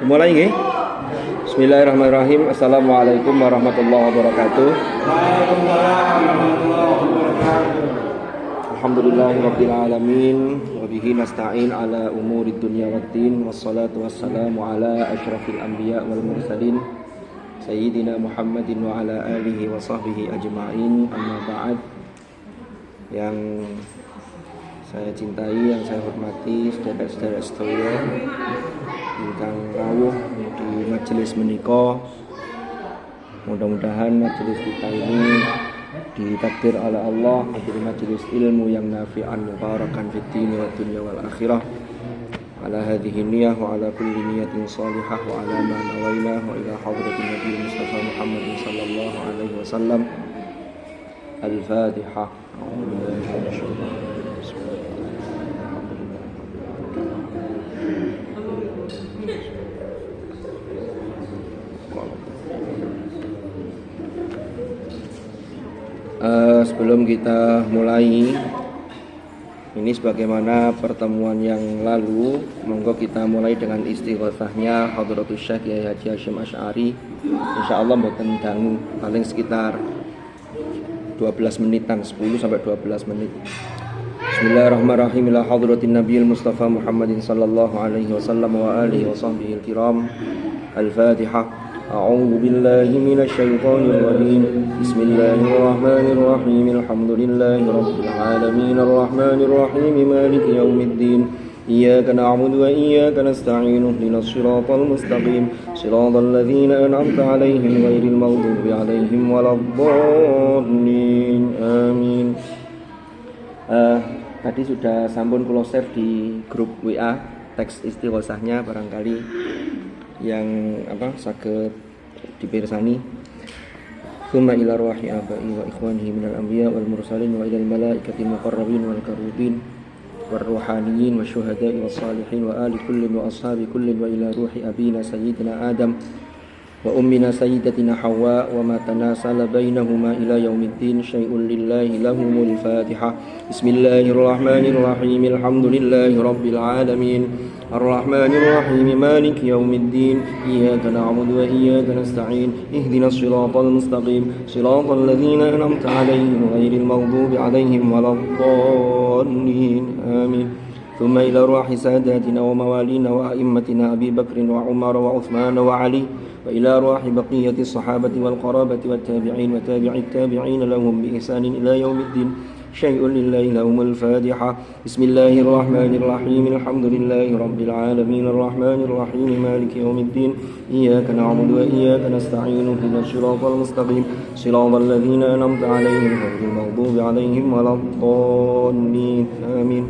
Mulai nggih. Bismillahirrahmanirrahim. Assalamualaikum warahmatullahi wabarakatuh. Alhamdulillahirabbil alamin wa bihi nasta'in ala umurid dunya waddin wassalatu wassalamu ala asyrafil anbiya wal mursalin sayyidina Muhammadin wa ala alihi wa sahbihi ajma'in. Amma ba'd. Yang saya cintai, yang saya hormati, saudara-saudara sekalian ingkang rawuh di majelis menika, mudah-mudahan majelis kita ini ditakdir oleh Allah menjadi majelis ilmu yang nafi'an mubarakan fid dini wad dunya wal akhirah. Ala hadhihi niyyah wa ala kulli niyatin shalihah wa ala ma nawaina wa ila hadratin Nabi Mustafa Muhammad sallallahu alaihi wasallam. Al-Fatihah. Sebelum kita mulai ini, sebagaimana pertemuan yang lalu, monggo kita mulai dengan istighatsahnya Hadratus Syekh Kyai Haji Hasyim Asy'ari. Insyaallah mboten dangu, paling sekitar 12 menitan, 10 sampai 12 menit. Bismillahirrahmanirrahim. Ila hadratin Nabiyil Mustafa Muhammadin sallallahu alaihi wasallam wa alihi wa sahbihi al-kiram. Al-Fatihah. أعوذ بالله من الشيطان الرجيم بسم الله الرحمن الرحيم الحمد لله رب العالمين الرحمن الرحيم مالك يوم الدين إياك نعبد وإياك نستعين اهدنا الصراط المستقيم صراط الذين أنعمت عليهم غير المغضوب عليهم ولا الضالين آمين. Tadi sudah sampun kula share di grup WA teks istighosahnya, barangkali yang saged dipirsani. Tsumma ila ruhi abai wa ikhwanihi minal anbiya wal mursalin wa ilal malaikatil muqarrabin wal karubin war ruhaniyin wasyuhada'i was salihin wa ali kullin wa ashabi kullin wa ila ruhi abina sayyidina Adam wa ummina sayyidatina Hawa wa ma tanasala bainahuma ila yaumiddin syai'un lillahi lahumul Fatihah. Bismillahirrahmanirrahim. Alhamdulillahi rabbil alamin. Ar-Rahmanir-Rahim. Maliki yaumiddin. Iyyaka na'budu wa iyyaka nasta'in. Ihdinas siratal mustaqim. Siratal ladzina an'amta 'alaihim ghairil maghdubi 'alaihim waladdallin. Amin. ثم إلى روح ساداتنا وموالينا وأئمتنا أبي بكر وعمر وعثمان وعلي وإلى روح بقية الصحابة والقرابة والتابعين وتابع التابعين لهم بإحسان إلى يوم الدين شيء لله لهم الفاتحة. بسم الله الرحمن الرحيم. الحمد لله رب العالمين الرحمن الرحيم مالك يوم الدين إياك نعبد وإياك نستعين اهدنا الصراط المستقيم صراط الذين أنعمت عليهم غير المغضوب عليهم ولا الضالين آمين.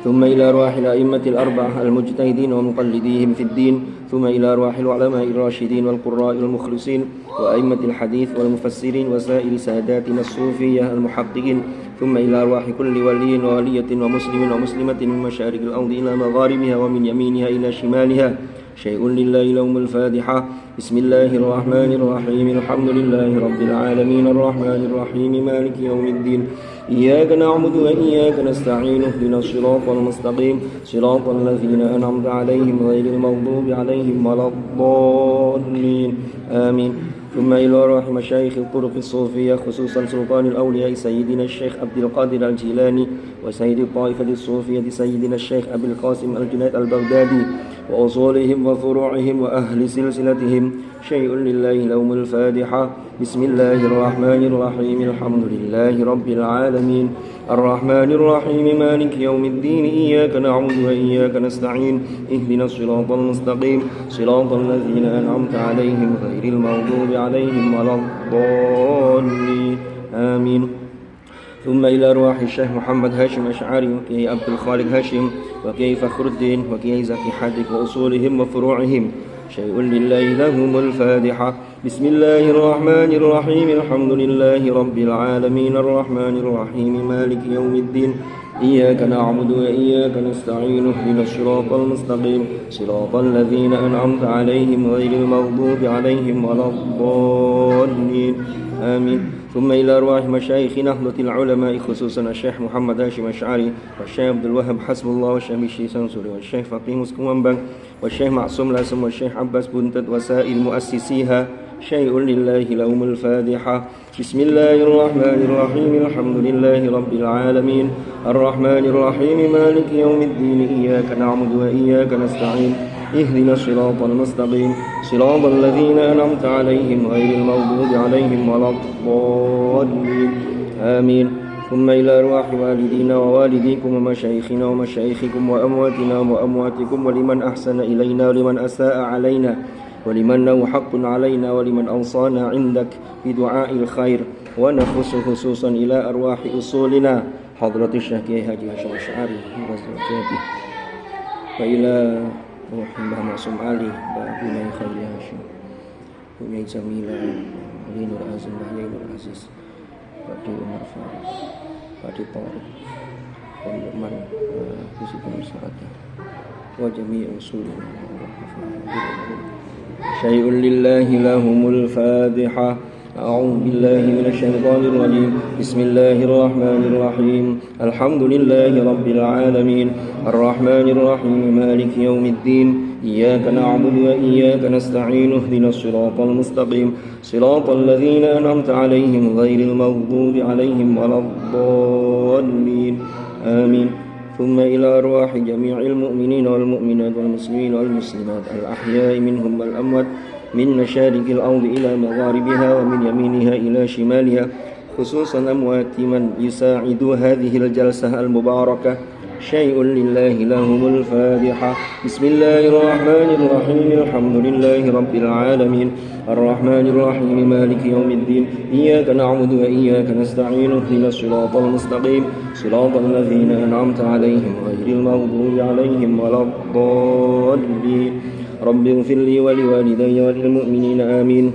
ثم إلى أرواح الأئمة الأربعة المجتهدين ومقلديهم في الدين ثم إلى أرواح العلماء الراشدين والقراء المخلصين وأئمة الحديث والمفسرين وسائر ساداتنا الصوفية المحققين ثم إلى أرواح كل ولي وولية ومسلم ومسلمة من مشارق الأرض إلى مغاربها ومن يمينها إلى شمالها شيء لله لهم الفاتحة. بسم الله الرحمن الرحيم. الحمد لله رب العالمين الرحمن الرحيم مالك يوم الدين إياك نعبد وإياك نستعين اهدنا الصراط المستقيم صراط الذين أنعمت عليهم غير المغضوب عليهم ولا الضالين آمين. ثم إلى روح مشايخ الطرق الصوفية خصوصا سلطان الأولياء سيدنا الشيخ عبد القادر الجيلاني وسيد الطائفة الصوفية سيدنا الشيخ أبي القاسم الجنيد البغدادي وأصولهم وفروعهم وأهل سلسلتهم شيء لله لهم الفاتحة. بسم الله الرحمن الرحيم. الحمد لله رب العالمين الرحمن الرحيم مالك يوم الدين إياك نعبد وإياك نستعين اهدنا الصراط المستقيم صراط الذين أنعمت عليهم غير المغضوب عليهم ولا الضالين آمين. ثم إلى أرواح الشيخ محمد هاشم أشعري وكي عبد الخالق هاشم وكي فخر الدين وكي زكي حدك وأصولهم وفروعهم شيء لله لهم الفاتحة. بسم الله الرحمن الرحيم. الحمد لله رب العالمين الرحمن الرحيم مالك يوم الدين إياك نعبد وإياك نستعين اهدنا الصراط المستقيم صراط الذين أنعمت عليهم غير المغضوب عليهم ولا الضالين آمين. ثم إلى أرواح مشايخ نهضة العلماء خصوصا الشيخ محمد هاشم الأشعري والشيخ عبد الوهاب حسب الله والشيخ بشير سنسوري والشيخ فقيه مسكن ومبان والشيخ معصوم لاسم والشيخ عباس بنتد وسائر مؤسسيها شيء لله لهم الفاتحة. بسم الله الرحمن الرحيم الحمد لله رب العالمين الرحمن الرحيم مالك يوم الدين إياك نعبد وإياك نستعين اهدنا الصراط المستقيم صراط الذين أنعمت عليهم غير المغضوب عليهم ولا الضالين آمين. ثم إلى أرواح والدينا ووالديكم ومشايخنا ومشايخكم وأمواتنا وأمواتكم ولمن أحسن إلينا ولمن أساء علينا ولمن له حق علينا ولمن أوصانا عندك بدعاء الخير ونخص خصوصا إلى أرواح أصولنا حضرة الشيخ هاجي هاشم الأشعري وزوجاته وإلى روح Mbah Maksum Ali, Mbah Bunai Khairi Hashim, Bunai Jamila, Ali Nur Azim, Mbah Yai Nur Aziz, Pak D. Umar Farid, Pak D. Taurik, Pak Lukman, Kusi Penur Sarata, wa jami'i usulina syai'un lillahi lahumul fatiha. أعوذ بالله من الشيطان الرجيم بسم الله الرحمن الرحيم الحمد لله رب العالمين الرحمن الرحيم مالك يوم الدين إياك نعبد وإياك نستعين اهدنا الصراط المستقيم صراط الذين أنعمت عليهم غير المغضوب عليهم ولا الضالين آمين. ثم إلى أرواح جميع المؤمنين والمؤمنات والمسلمين والمسلمات الأحياء منهم والأموات من مشارق الأرض إلى مغاربها ومن يمينها إلى شمالها خصوصا أموات من يساعد هذه الجلسة المباركة شيء لله لهم الفاتحة. بسم الله الرحمن الرحيم الحمد لله رب العالمين الرحمن الرحيم مالك يوم الدين إياك نعبد وإياك نستعين اهدنا الصراط المستقيم صراط الذين أنعمت عليهم غير المغضوب عليهم ولا الضالين رب اغفر لي ولوالدي وللمؤمنين آمين.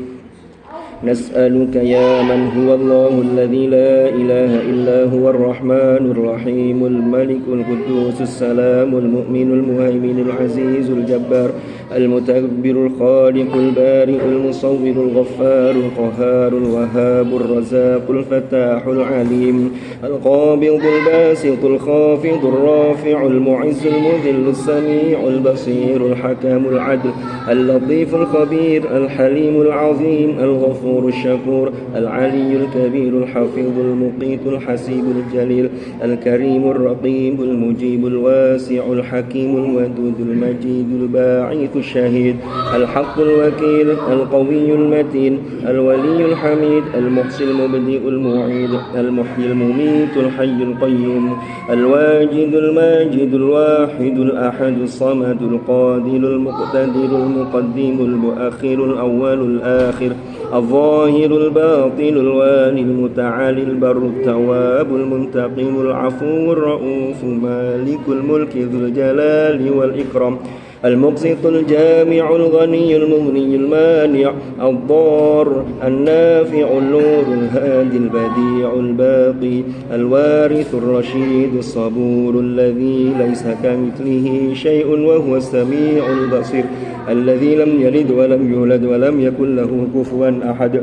نسألك يا من هو الله الذي لا إله إلا هو الرحمن الرحيم الملك القدوس السلام المؤمن المهيمن العزيز الجبار المتكبر الخالق البارئ المصور الغفار القهار الوهاب الرزاق الفتاح العليم القابض الباسط الخافض الرافع المعز المذل السميع البصير الحكم العدل اللطيف الخبير الحليم العظيم الغفور الشكور العلي الكبير الحفيظ المقيت الحسيب الجليل الكريم الرقيب المجيب الواسع الحكيم الودود المجيد الباعث الشهيد الحق الوكيل القوي المتين الولي الحميد المحصي المبدئ المعيد المحيي المميت الحي القيوم الواجد الماجد الواحد الأحد الصمد القادر المقتدر المقدم المؤخر الأول الآخر الظاهر الباطن الوالي المتعالي البر التواب المنتقم العفو الرؤوف مالك الملك ذو الجلال والإكرام المقسط الجامع الغني المغني المانع الضار النافع النور الهادي البديع الباقي الوارث الرشيد الصبور الذي ليس كمثله شيء وهو السميع البصير الذي لم يلد ولم يولد ولم يكن له كفوا أحد.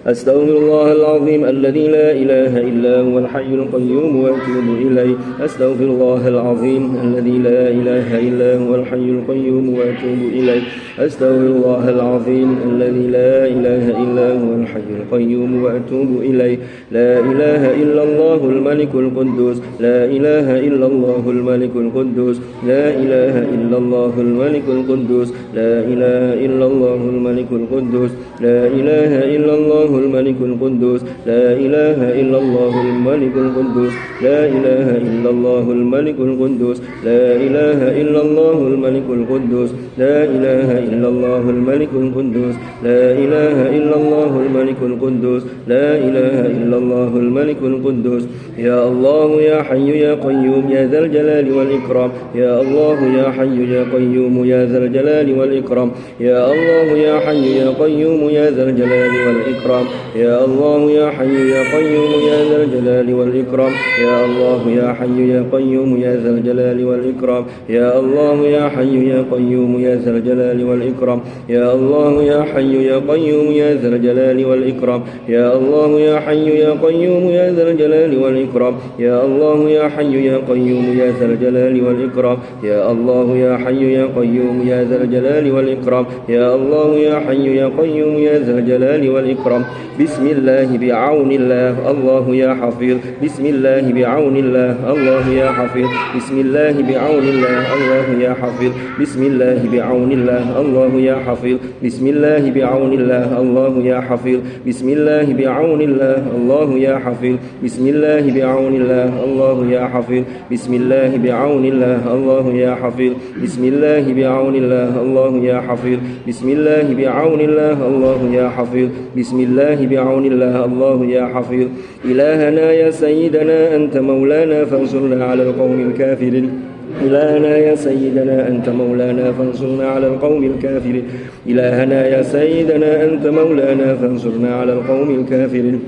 أستغفر الله العظيم الذي لا إله إلا هو الحي القيوم وأتوب إليه. أستغفر الله العظيم الذي لا إله إلا هو الحي القيوم وأتوب إليه. أستغفر الله العظيم الذي لا إله إلا هو الحي القيوم وأتوب إليه. لا إله إلا الله الملك القدوس لا إله إلا الله الملك القدوس لا إله إلا الله الملك القدوس لا إله إلا الله الملك القدوس لا إله إلا الله الملك القدوس لا إله إلا الله الملك القدوس لا إله إلا الله الملك القدوس لا إله إلا الله الملك القدوس لا إله إلا الله الملك القدوس لا إله إلا الله الملك القدوس لا إله إلا الله الملك القدوس. يا الله يا حي يا قيوم يا ذا الجلال والإكرام يا الله يا حي يا قيوم يا ذا الجلال والإكرام يا الله يا حي يا قيوم يا ذا الجلال والإكرام والإكرام يا الله يا حي يا قيوم يا ذا الجلال والإكرام يا الله يا حي يا قيوم يا ذا الجلال والإكرام يا الله يا حي يا قيوم يا ذا الجلال والإكرام يا الله يا حي يا قيوم يا ذا الجلال والإكرام يا الله يا حي يا قيوم يا ذا الجلال والإكرام يا الله يا حي يا قيوم يا ذا الجلال والإكرام يا الله يا حي يا قيوم يا ذا الجلال والإكرام يا الله يا حي يا قيوم يا ذا الجلال والإكرام بسم الله بعون الله الله يا حفيظ بسم الله بعون الله الله يا حفيظ بسم الله بعون الله الله يا حفيظ بسم الله بعون الله الله يا حفيظ بسم الله بعون الله الله يا حفيظ بسم الله بعون الله الله يا حفيظ بسم الله بعون الله الله يا حفيظ بسم الله بعون الله الله يا حفيظ بسم الله بعون الله الله يا حفيظ بسم الله بعون الله الله يا حفيظ بسم الله بعون الله الله يا حفيظ إلهنا يا سيدنا أنت مولانا فانصرنا على القوم الكافرين إلهنا يا سيدنا أنت مولانا فانصرنا على القوم الكافرين إلهنا يا سيدنا أنت مولانا فانصرنا على القوم الكافرين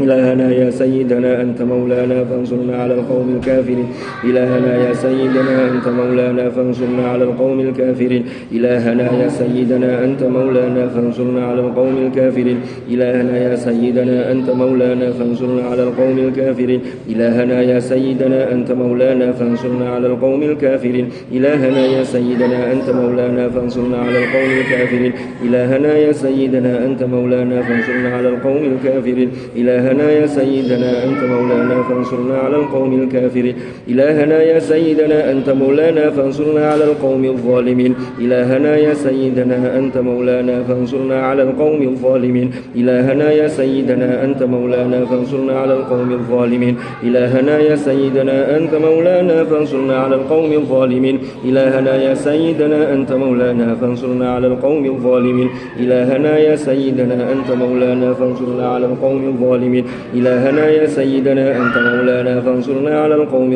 إلهنا يا سيدنا أنت مولانا فانصرنا على القوم الكافرين إلهنا يا سيدنا أنت مولانا فانصرنا على القوم الكافرين إلهنا يا سيدنا أنت مولانا فانصرنا على القوم الكافرين إلهنا يا سيدنا أنت مولانا فانصرنا على القوم الكافرين إلهنا يا سيدنا أنت مولانا فانصرنا على القوم الكافرين إلهنا يا سيدنا أنت مولانا فانصرنا على القوم الكافرين إلهنا يا سيدنا أنت مولانا فانصرنا على القوم الكافرين إلهنا يا سيدنا أنت مولانا فانصرنا على القوم الكافرين إلهنا يا سيدنا أنت مولانا فانصرنا على القوم الظالمين إلهنا يا سيدنا أنت مولانا فانصرنا على القوم الظالمين إلهنا يا سيدنا أنت مولانا فانصرنا على القوم الظالمين إلهنا يا سيدنا أنت مولانا فانصرنا على القوم الظالمين إلهنا يا سيدنا أنت مولانا فانصرنا على القوم الظالمين إلهنا يا سيدنا أنت مولانا فانصرنا على القوم الظالمين إلهنا يا سيدنا أنت مولانا فانصرنا على القوم الظالمين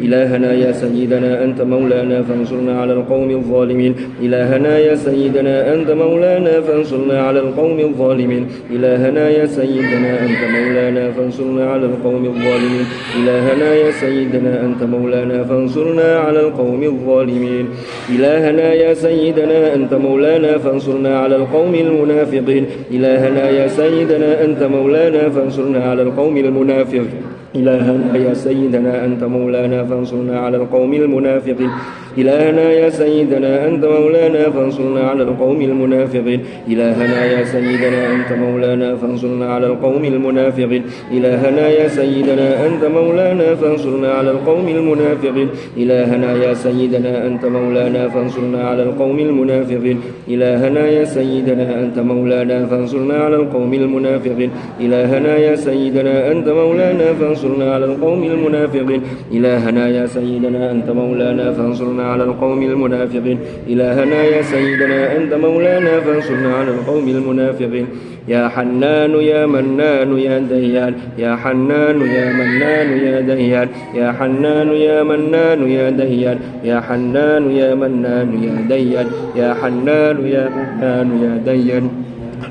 إلهنا يا سيدنا أنت مولانا فانصرنا على القوم الظالمين إلهنا يا سيدنا أنت مولانا فانصرنا على القوم الظالمين إلهنا يا سيدنا أنت مولانا فانصرنا على القوم الظالمين إلهنا يا سيدنا أنت مولانا فانصرنا على القوم الظالمين إلهنا يا سيدنا أنت مولانا فانصرنا على القوم المنافقين إلهنا يا سيدنا أنت مولانا فانصرنا على القوم المنافقين إلهنا يا سيدنا أنت مولانا فانصرنا على القوم المنافقين إلهنا يا سيدنا أنت مولانا فانصرنا على القوم المنافقين إلهنا يا سيدنا أنت مولانا فانصرنا على القوم المنافقين إلهنا يا سيدنا أنت مولانا فانصرنا على القوم المنافقين إلهنا يا سيدنا أنت مولانا فانصرنا على القوم المنافقين إلهنا يا سيدنا أنت مولانا فانصرنا على القوم المنافقين إلهنا يا سيدنا أنت مولانا فانصرنا على القوم المنافقين إلهنا يا سيدنا أنت مولانا فانصرنا على القوم المنافقين إلهنا يا سيدنا أنت مولانا فانصرنا على القوم المنافقين يا حنان يا منان يا ديان يا حنان يا منان يا ديان يا حنان يا منان يا ديان يا حنان يا منان يا ديان يا حنان يا منان يا ديان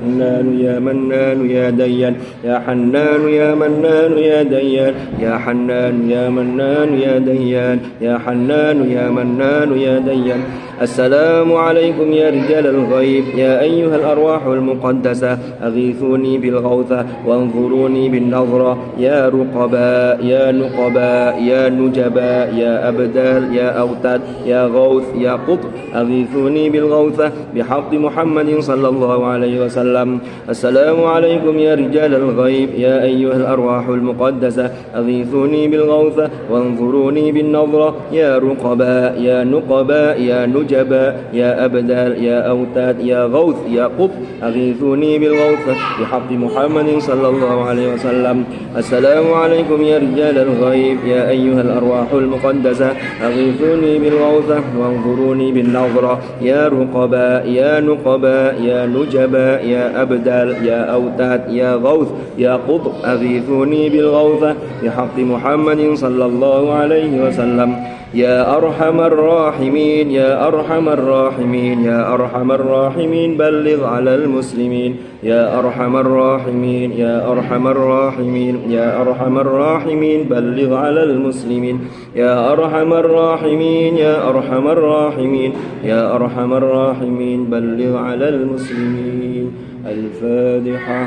حنان يا منان يا ديان يا حنان يا منان يا ديان يا حنان يا منان يا ديان يا حنان يا منان يا ديان السلام عليكم يا رجال الغيب يا أيها الأرواح المقدسة أغيثوني بالغوثة وانظروني بالنظرة يا رقباء يا نقباء يا نجباء يا أبدال يا أوتاد يا غوث يا قطب أغيثوني بالغوثة بحق محمد صلى الله عليه وسلم السلام عليكم يا رجال الغيب يا أيها الأرواح المقدسة أغيثوني بالغوثة وانظروني بالنظرة يا رقباء يا نقباء يا نجباء يا أبدال يا أوتاد يا غوث يا قطب أغيثوني بالغوثة بحق محمد صلى الله عليه وسلم السلام عليكم يا رجال الغيب يا أيها الأرواح المقدسة أغيثوني بالغوثة وانظروني بالنظرة يا رقباء يا نقباء يا نجباء يا أبدال يا أوتاد يا غوث يا قطب أغيثوني بالغوثة بحق محمد صلى الله عليه وسلم يا أرحم الراحمين يا أرحم الراحمين يا أرحم الراحمين بلغ على المسلمين يا أرحم الراحمين يا أرحم الراحمين يا أرحم الراحمين بلغ على المسلمين يا أرحم الراحمين يا أرحم الراحمين يا أرحم الراحمين بلغ على المسلمين. الفاتحة.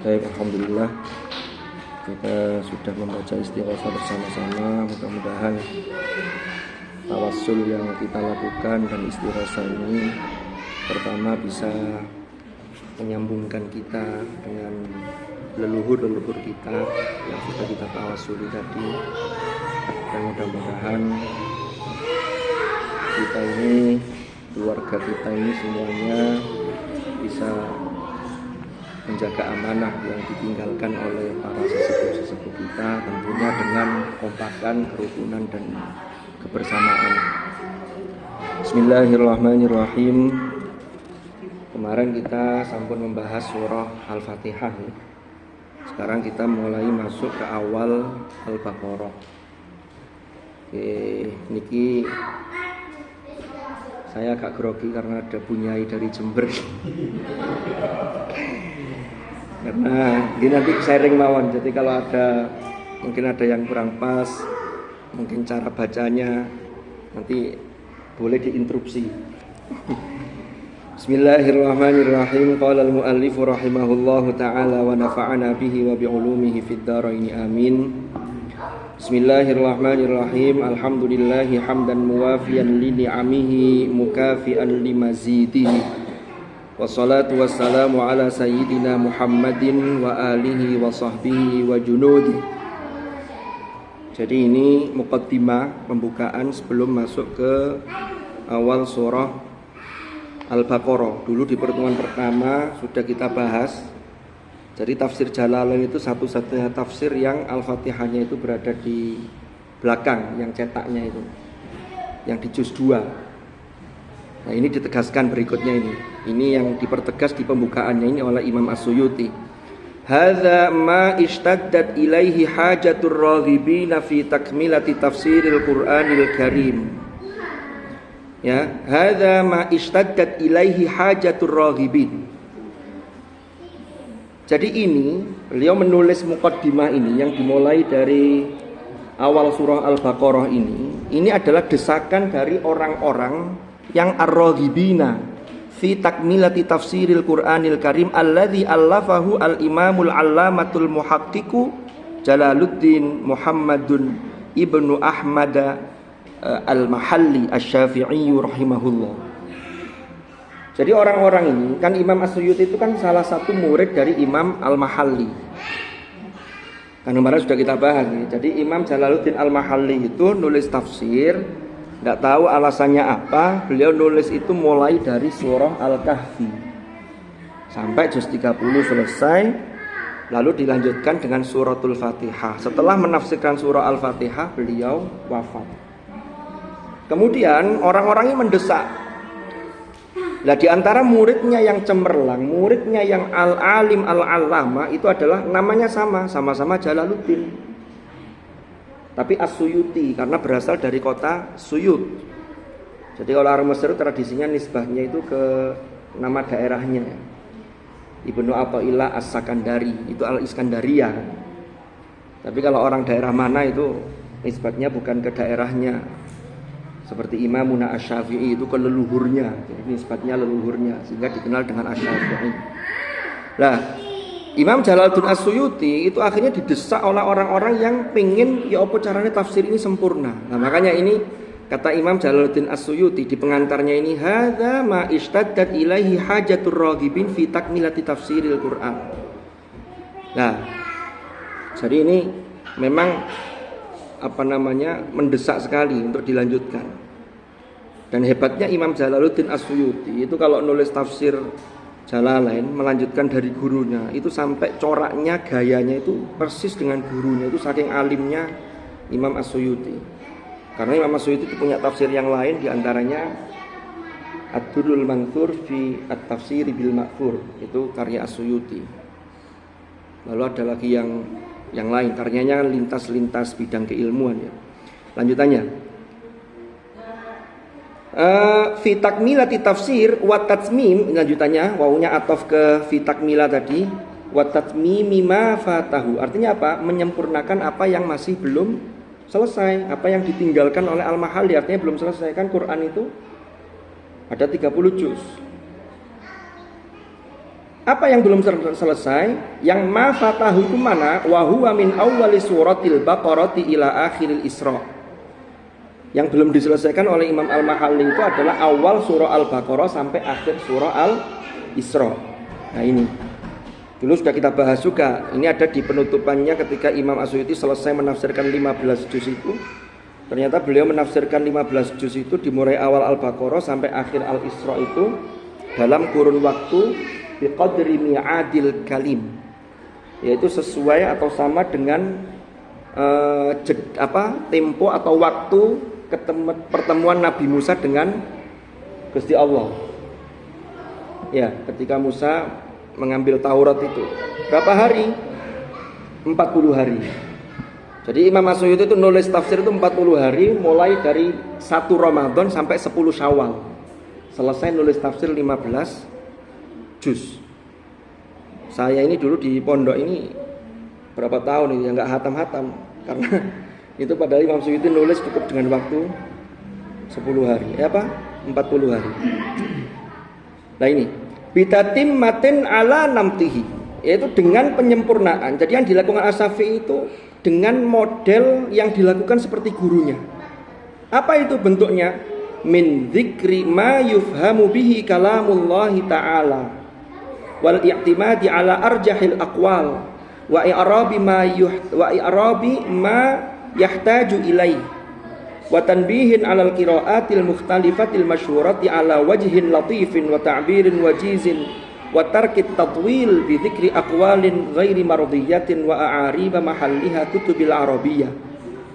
Baik, alhamdulillah kita sudah membaca istighosah bersama-sama. Mudah-mudahan tawassul yang kita lakukan dan istighosah ini pertama bisa menyambungkan kita dengan leluhur-leluhur kita yang sudah kita tawassuli tadi, dan mudah-mudahan kita ini, keluarga kita ini semuanya bisa menjaga amanah yang ditinggalkan oleh para sesepuh-sesepuh kita, tentunya dengan kompakan, kerukunan dan kebersamaan. Bismillahirrahmanirrahim. Kemarin kita sampun membahas surah Al-Fatihah. Sekarang kita mulai masuk ke awal Al-Baqarah. Oke, niki saya agak grogi karena ada bunyai dari Jember. Karena ini nanti sharing mawon, jadi kalau ada mungkin ada yang kurang pas, mungkin cara bacanya nanti boleh diinterupsi. Bismillahirrahmanirrahim. Qala al-muallif rahimahullahu ta'ala wa nafa'ana bihi wa bi'ulumihi fid dharain amin. Bismillahirrahmanirrahim. Alhamdulillahi hamdan muwafiyan li ni'amihi mukafi'an limazidihi. Wassalatu wassalamu ala sayyidina Muhammadin wa alihi wa sahbihi wa junudi. Jadi ini muqaddimah, pembukaan sebelum masuk ke awal surah Al-Baqarah. Dulu di pertemuan pertama sudah kita bahas. Jadi tafsir Jalalain itu satu-satunya tafsir yang Al-Fatihahnya itu berada di belakang, yang cetaknya itu, yang di juz 2. Nah, ini ditegaskan berikutnya ini. Ini yang dipertegas di pembukaannya ini oleh Imam As-Suyuti. Hadza ma ishtaddat ilaihi hajatur raghibina fi takmilati tafsiril Qur'anil Karim. Ya, hadza ma ishtaddat ilaihi hajatur raghibin. Jadi ini beliau menulis muqaddimah ini yang dimulai dari awal surah Al-Baqarah ini adalah desakan dari orang-orang yang ar-raghibina fi takmilati tafsiril Qur'anil Karim alladzi allafahu al-imamul allamatul muhaqqiqu Jalaluddin Muhammadun ibnu Ahmad al-Mahalli asy-Syafi'i rahimahullah. Jadi orang-orang ini kan Imam As-Suyuti itu kan salah satu murid dari Imam Al-Mahalli. Kan kemarin sudah kita bahas nih. Jadi Imam Jalaluddin Al-Mahalli itu nulis tafsir. Tidak tahu alasannya apa, beliau nulis itu mulai dari surah Al-Kahfi sampai juz 30 selesai, lalu dilanjutkan dengan suratul Fatihah. Setelah menafsirkan surah Al-Fatihah, beliau wafat. Kemudian orang-orang ini mendesak. Nah, di antara muridnya yang cemerlang, muridnya yang al-alim al-allama itu adalah namanya sama-sama Jalaluddin. Tapi As-Suyuti karena berasal dari kota Suyut. Jadi kalau orang Mesir tradisinya nisbahnya itu ke nama daerahnya. Ibnu Athaillah As-Sakandari itu Al-Iskandaria. Tapi kalau orang daerah mana itu nisbatnya bukan ke daerahnya. Seperti Imamuna Asy-Syafi'i itu ke leluhurnya. Jadi nisbatnya leluhurnya sehingga dikenal dengan Asy-Syafi'i. Nah, Imam Jalaluddin As-Suyuti itu akhirnya didesak oleh orang-orang yang pingin ya apa caranya tafsir ini sempurna. Nah, makanya ini kata Imam Jalaluddin As-Suyuti di pengantarnya ini, hadza ma ishtaddat ilaihi hajatur raghibin fi takmilati tafsiril Qur'an. Nah, jadi ini memang mendesak sekali untuk dilanjutkan. Dan hebatnya Imam Jalaluddin As-Suyuti itu kalau nulis tafsir Jalalain melanjutkan dari gurunya itu sampai coraknya, gayanya itu persis dengan gurunya, itu saking alimnya Imam As-Suyuti. Karena Imam As-Suyuti itu punya tafsir yang lain, diantaranya Ad-Durrul Manthur fi At-Tafsir bil Ma'thur, itu karya As-Suyuti. Lalu ada lagi yang lain, karyanya lintas-lintas bidang keilmuan ya. Lanjutannya, fi takmilati tafsir wa tatmim, lanjutannya wawunya ataf ke fi takmila tadi, wa tatmimi ma fatahu. Artinya apa? Menyempurnakan apa yang masih belum selesai, apa yang ditinggalkan oleh Al-Mahalli, artinya belum selesai. Kan Quran itu ada 30 juz. Apa yang belum selesai? Yang ma fatahu itu mana? Wa huwa min awwali suratil Baqarati ila akhiril Isra. Yang belum diselesaikan oleh Imam Al-Mahalli itu adalah awal surah Al-Baqarah sampai akhir surah Al-Isra. Nah ini dulu sudah kita bahas juga. Ini ada di penutupannya ketika Imam As-Suyuti selesai menafsirkan 15 juz itu. Ternyata beliau menafsirkan 15 juz itu dimulai awal Al-Baqarah sampai akhir Al-Isra itu dalam kurun waktu biqadri mi'adil kalim, yaitu sesuai atau sama dengan tempo atau waktu pertemuan Nabi Musa dengan Gusti Allah. Ya, ketika Musa mengambil Taurat itu berapa hari? 40 hari. Jadi Imam As-Suyuti itu nulis tafsir itu 40 hari, mulai dari 1 Ramadan sampai 10 Syawal. Selesai nulis tafsir 15 juz. Saya ini dulu di pondok ini berapa tahun ini yang nggak hatam-hatam, karena itu padahal Imam Suyuti nulis cukup dengan waktu 10 hari. 40 hari. Nah ini bitatim matin ala namtihi, yaitu dengan penyempurnaan. Jadi yang dilakukan As-Syafi'i itu dengan model yang dilakukan seperti gurunya. Apa itu bentuknya? Min dzikri ma yufhamu bihi kalamullahi ta'ala wal i'timadi ala arjahil aqwal wa i'rabi ma yahtaju ilaih wa tanbihin alal qiraatil mukhtalifatil masyhurati ala wajhin latifin wa ta'birin wajizin wa tarkit tadwil bi dzikri aqwalin ghairi mardiyatin wa a'ariba mahalliha kutubil arabiyyah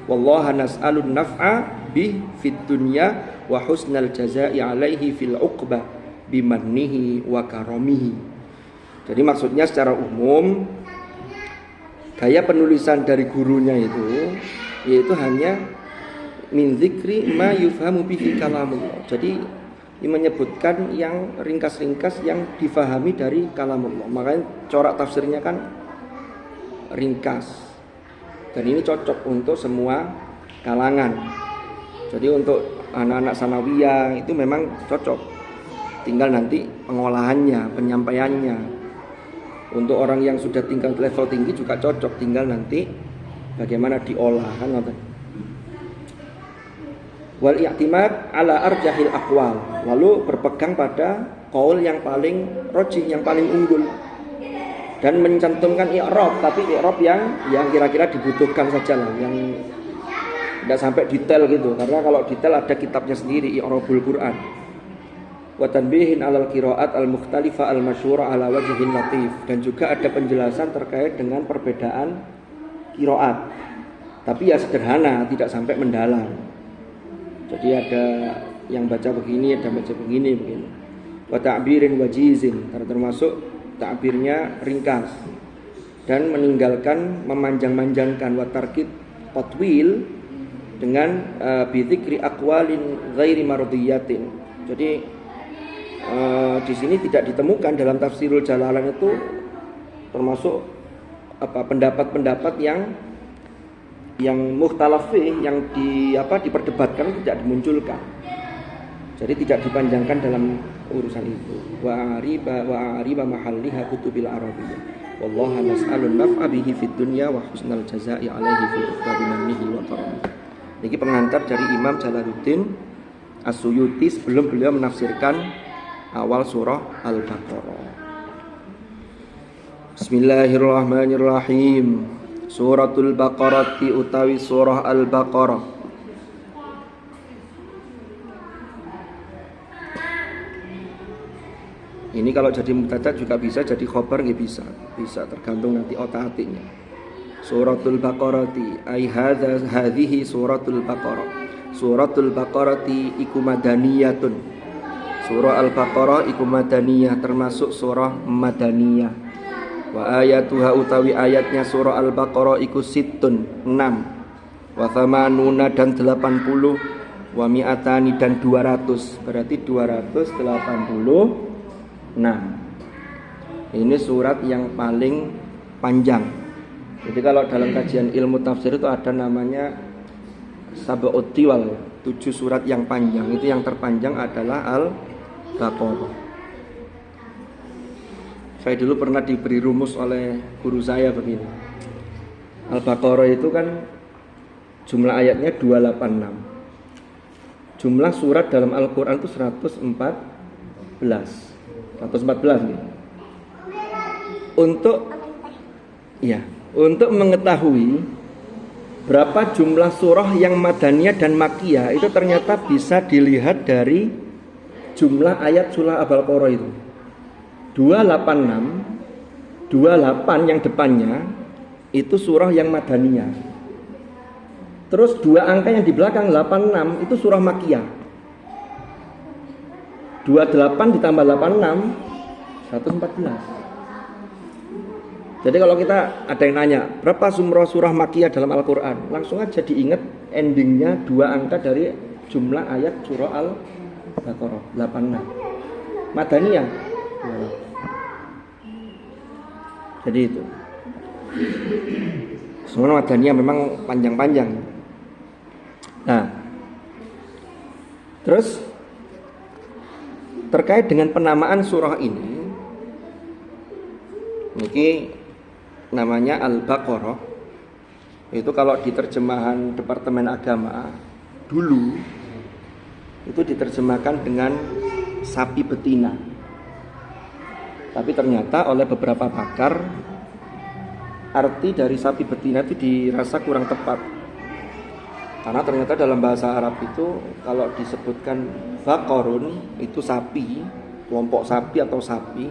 wallaha nas'alun naf'a bih fid dunya wa husnal jazaa'i alaihi fil uqba bimannihi wa karamihi. Jadi maksudnya secara umum gaya penulisan dari gurunya itu yaitu hanya min dzikri ma yufhamu bihi kalamullah. Jadi menyebutkan yang ringkas-ringkas yang difahami dari kalamullah. Makanya corak tafsirnya kan ringkas. Dan ini cocok untuk semua kalangan. Jadi untuk anak-anak sanawiyah itu memang cocok. Tinggal nanti pengolahannya, penyampaiannya. Untuk orang yang sudah tinggal level tinggi juga cocok, tinggal nanti bagaimana diolah kan. Wal i'timad ala arjahil aqwal, lalu berpegang pada qaul yang paling rajih, yang paling unggul, dan mencantumkan i'rab, tapi i'rab yang kira-kira dibutuhkan saja lah, yang tidak sampai detail gitu, karena kalau detail ada kitabnya sendiri i'rabul Quran. Wa tanbihin alal qiraat al mukhtalifah al masyhura ala wajhin latif, dan juga ada penjelasan terkait dengan perbedaan qiraat, tapi ya sederhana, tidak sampai mendalam. Jadi ada yang baca begini, ada baca begini. Wa ta'birin wajizin, termasuk ta'birnya ringkas dan meninggalkan memanjang-manjangkan. Wa tarkit tatwil dengan bidzikri aqwalin ghairi mardiyatin. Jadi di sini tidak ditemukan dalam tafsirul Jalalain itu termasuk pendapat-pendapat yang mukhtalaf yang diperdebatkan tidak dimunculkan. Jadi tidak dipanjangkan dalam urusan itu. Wa ariba mahalliha kutubil arabiyyah. Wallaha nas'alun naf'a bihi fid dunya wa husnal jazaa'i 'alaihi fil ukhra bimannihi wa karamihi. Ini pengantar dari Imam Jalaluddin As-Suyuti sebelum beliau menafsirkan awal surah Al-Baqarah. Bismillahirrahmanirrahim. Suratul Baqarah utawi surah Al-Baqarah. Ini kalau jadi mubtada juga bisa, jadi khobar nggih bisa tergantung nanti otak-atiknya. Suratul Baqarah ai hadhihi suratul Baqarah. Suratul Baqarah iku madaniyatun. Surah Al-Baqarah iku madaniyah, termasuk surah madaniyah. Wa ayatuha utawi ayatnya surah Al-Baqarah iku sittun 6. Wa thamanuna dan 80. Wa mi'atani dan 200. Berarti 286. Ini surat yang paling panjang. Jadi kalau dalam kajian ilmu tafsir itu ada namanya Sab'ut Tiwal, 7 surat yang panjang. Itu yang terpanjang adalah Al-Baqarah. Saya dulu pernah diberi rumus oleh guru saya begini. Al-Baqarah itu kan jumlah ayatnya 286. Jumlah surat dalam Al-Quran itu 114 nih. Untuk mengetahui berapa jumlah surah yang madaniyah dan makiyah itu ternyata bisa dilihat dari jumlah ayat surah Al-Baqarah itu. 286, 28 yang depannya itu surah yang madaniyah. Terus 2 angka yang di belakang 86 itu surah makiyah. 28 ditambah 86 114. Jadi kalau kita ada yang nanya berapa surah makiyah dalam Al-Quran, langsung aja diingat endingnya 2 angka dari jumlah ayat surah Al-Baqarah 86. Madaniyah. Jadi itu. Semua madaniyah memang panjang-panjang. Nah, terus terkait dengan penamaan surah ini namanya Al-Baqarah. Itu kalau di terjemahan Departemen Agama dulu itu diterjemahkan dengan sapi betina. Tapi ternyata oleh beberapa pakar arti dari sapi betina itu dirasa kurang tepat. Karena ternyata dalam bahasa Arab itu kalau disebutkan baqarun itu sapi, kelompok sapi atau sapi.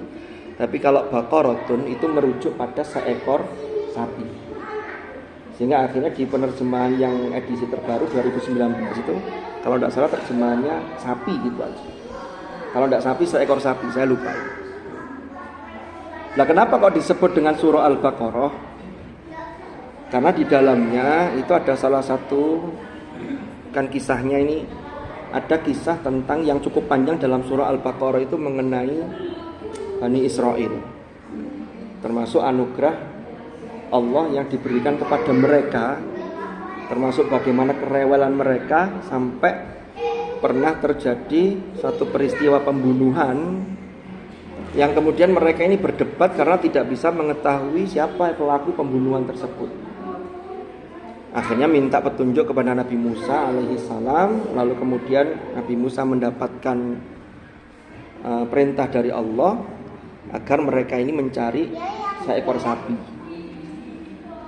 Tapi kalau baqaratun itu merujuk pada seekor sapi. Sehingga akhirnya di penerjemahan yang edisi terbaru 2019 itu kalau tidak salah terjemahannya sapi gitu aja. Kalau tidak sapi seekor sapi, saya lupa. Nah, kenapa kok disebut dengan surah Al-Baqarah? Karena di dalamnya itu ada salah satu kan kisahnya ini, ada kisah tentang yang cukup panjang dalam surah Al-Baqarah itu mengenai Bani Israel, termasuk anugerah Allah yang diberikan kepada mereka, termasuk bagaimana kerewelan mereka sampai pernah terjadi satu peristiwa pembunuhan yang kemudian mereka ini berdebat karena tidak bisa mengetahui siapa pelaku pembunuhan tersebut. Akhirnya minta petunjuk kepada Nabi Musa alaihi salam, lalu kemudian Nabi Musa mendapatkan perintah dari Allah agar mereka ini mencari seekor sapi.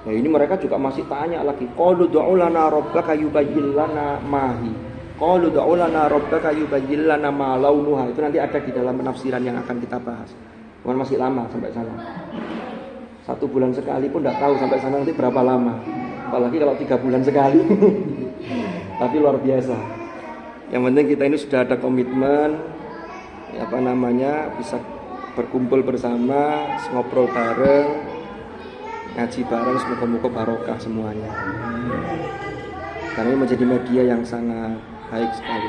Nah, ini mereka juga masih tanya lagi, qalu du'u lana rabbaka yubayyin lana mahi. Qalu du'u lana rabbaka yubayyin lana ma launuha. Itu nanti ada di dalam penafsiran yang akan kita bahas. Cuman masih lama sampai sana. 1 bulan sekali pun tidak tahu sampai sana nanti berapa lama. Apalagi kalau 3 bulan sekali. Tapi luar biasa. Yang penting kita ini sudah ada komitmen, bisa berkumpul bersama, ngobrol bareng, ngaji bareng, semoga-moga barokah semuanya. Karena ini menjadi media yang sangat baik sekali.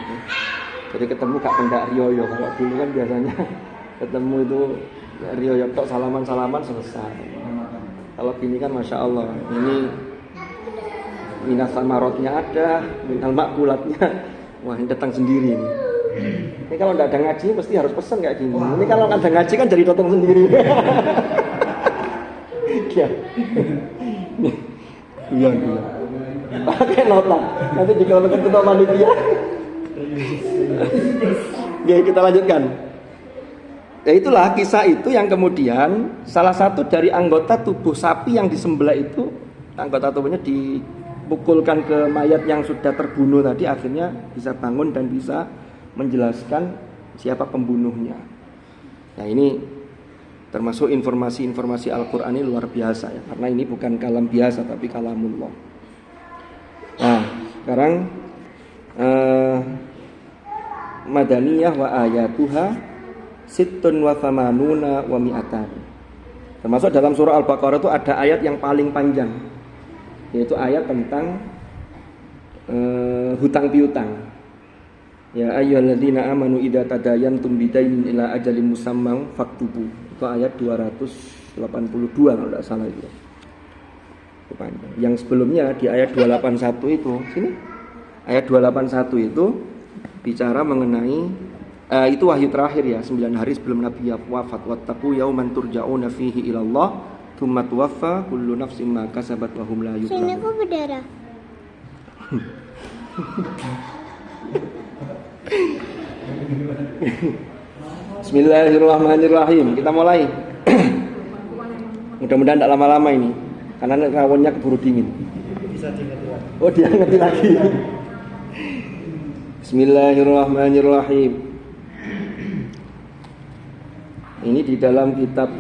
Jadi ketemu gak pendak riyoyo. Kalau dulu kan biasanya ketemu itu riyoyo tok, salaman-salaman selesai. Kalau gini kan masya Allah, ini minas samarotnya ada, minal makulatnya, wah ini datang sendiri ini. Ini kalau tidak ada ngaji pasti harus pesan kayak gini. Ini kalau ada ngaji kan jadi datang sendiri. Iya. Pakai nota. Nanti dikeluarkan ketua panitia. Ya, kita lanjutkan. Ya itulah kisah itu yang kemudian salah satu dari anggota tubuh sapi yang disembelih itu, anggota tubuhnya dipukulkan ke mayat yang sudah terbunuh tadi, akhirnya bisa bangun dan bisa menjelaskan siapa pembunuhnya. Nah, ini termasuk informasi-informasi Al-Quran ini luar biasa ya, karena ini bukan kalam biasa tapi kalamullah. Nah, sekarang madaniyah wa ayatuha sittun wa thamanuna wa mi'atan. Termasuk dalam surah Al-Baqarah itu ada ayat yang paling panjang, yaitu ayat tentang hutang piutang. Ya ayyuhalladzina amanu idza tadayantum bidainin ila ajalin musamman faktubu. Itu ayat 282 kalau tidak salah itu. Panjang. Yang sebelumnya di ayat 281 itu, sini. Ayat 281 itu bicara mengenai itu wahyu terakhir ya, 9 hari sebelum Nabi wafat. Wattaqu yauman turja'una fihi ilallah tsumma tuwaffa kullu nafsin ma kasabat wa hum la yuzlamun. Sini kok berdarah. Bismillahirrahmanirrahim. Kita mulai. Mudah-mudahan tidak lama-lama ini, karena rawonnya keburu dingin. Bisa diingetin lagi. Oh, dia ngerti lagi. Bismillahirrahmanirrahim. Ini di dalam kitab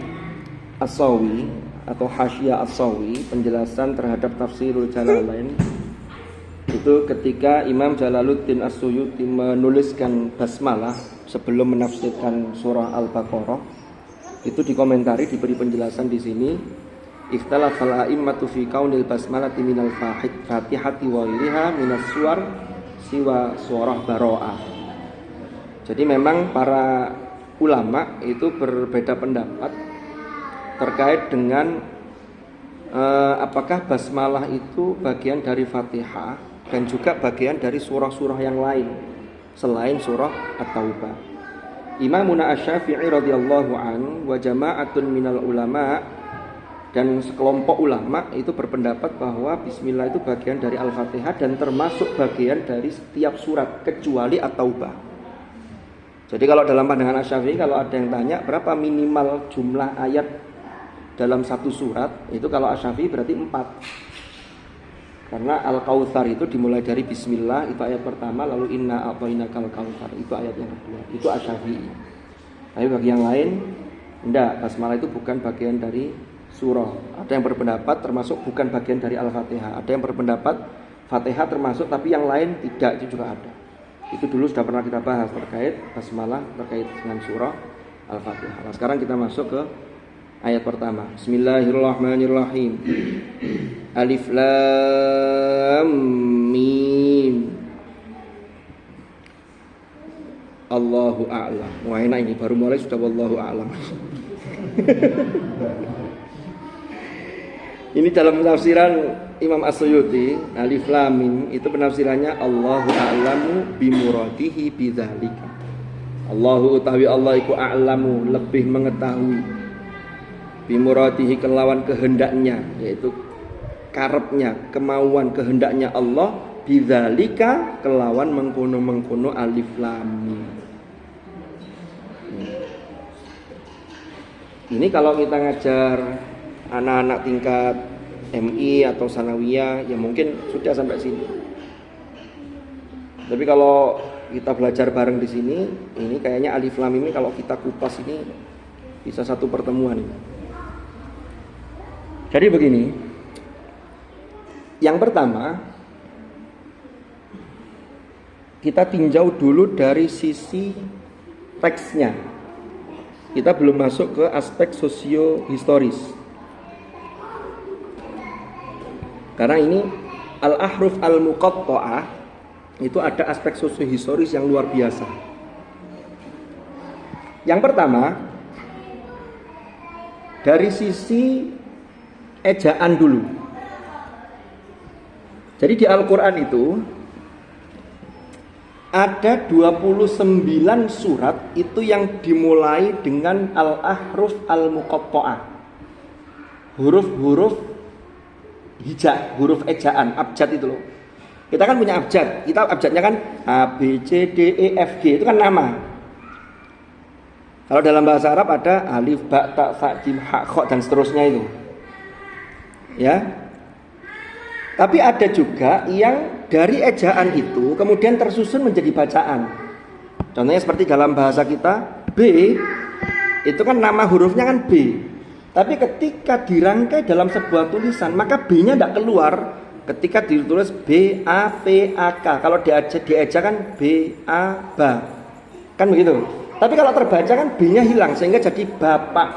As-Sawi atau Hasyiyah As-Sawi, penjelasan terhadap Tafsirul Jalalain. Itu ketika Imam Jalaluddin As-Suyuti menuliskan basmalah sebelum menafsirkan surah Al-Baqarah, itu dikomentari, diberi penjelasan di sini. Ikhtalafal a'immatu fi kaunil basmalati minal fatihati wa ghairiha minas suwar siwa surah Bara'ah. Jadi memang para ulama itu berbeda pendapat terkait dengan apakah basmalah itu bagian dari Fatihah dan juga bagian dari surah-surah yang lain selain surah At-Taubah. Imamuna Asy-Syafi'i radhiyallahu an wa jama'atun minal ulama, dan sekelompok ulama itu berpendapat bahwa bismillah itu bagian dari Al-Fatihah dan termasuk bagian dari setiap surat kecuali At-Taubah. Jadi kalau dalam pandangan Asy-Syafi'i, kalau ada yang tanya berapa minimal jumlah ayat dalam satu surat, itu kalau Asy-Syafi'i berarti 4. Karena Al-Kautsar itu dimulai dari bismillah, itu ayat pertama, lalu inna a'tainakal kautsar, itu ayat yang kedua. Itu Asy-Syafi'i. Tapi bagi yang lain enggak, basmalah itu bukan bagian dari surah. Ada yang berpendapat termasuk bukan bagian dari Al-Fatihah. Ada yang berpendapat Fatihah termasuk tapi yang lain tidak, itu juga ada. Itu dulu sudah pernah kita bahas terkait basmalah, terkait dengan surah Al-Fatihah. Nah, sekarang kita masuk ke ayat pertama. Bismillahirrahmanirrahim. Alif Lam Mim. Allahu a'lam. Wah, enak ini, baru mulai sudah wallahu a'lam. Ini dalam penafsiran Imam As-Suyuti, Alif Lam Mim itu penafsirannya Allahu a'lamu bimuradihi bidzalika. Allahu utawi Allah iku a'lamu, lebih mengetahui, bimuradihi kelawan kehendaknya, yaitu karepnya, kemauan, kehendaknya Allah, bidzalika kelawan mengkono-mengkono alif lam mim. Ini kalau kita ngajar anak-anak tingkat MI atau sanawiyah ya mungkin sudah sampai sini. Tapi kalau kita belajar bareng di sini, ini kayaknya alif lam mim ini kalau kita kupas ini bisa satu pertemuan ini. Jadi begini. Yang pertama, kita tinjau dulu dari sisi teksnya. Kita belum masuk ke aspek sosio-historis. Karena ini al-ahruf al-muqatta'ah itu ada aspek sosio-historis yang luar biasa. Yang pertama, dari sisi ejaan dulu. Jadi di Al-Quran itu ada 29 surat itu yang dimulai dengan al-ahruf al-muqatta'ah. Huruf-huruf hija, huruf ejaan, abjad itu loh. Kita kan punya abjad, kita abjadnya kan A, B, C, D, E, F, G, itu kan nama. Kalau dalam bahasa Arab ada alif, ba, ta, sa, jim, ha, kha, dan seterusnya itu. Ya. Tapi ada juga yang dari ejaan itu kemudian tersusun menjadi bacaan. Contohnya seperti dalam bahasa kita, B itu kan nama hurufnya kan B. Tapi ketika dirangkai dalam sebuah tulisan, maka B-nya tidak keluar ketika ditulis B A P A K. Kalau dieja kan B A B. Kan begitu. Tapi kalau terbaca kan B-nya hilang sehingga jadi bapak.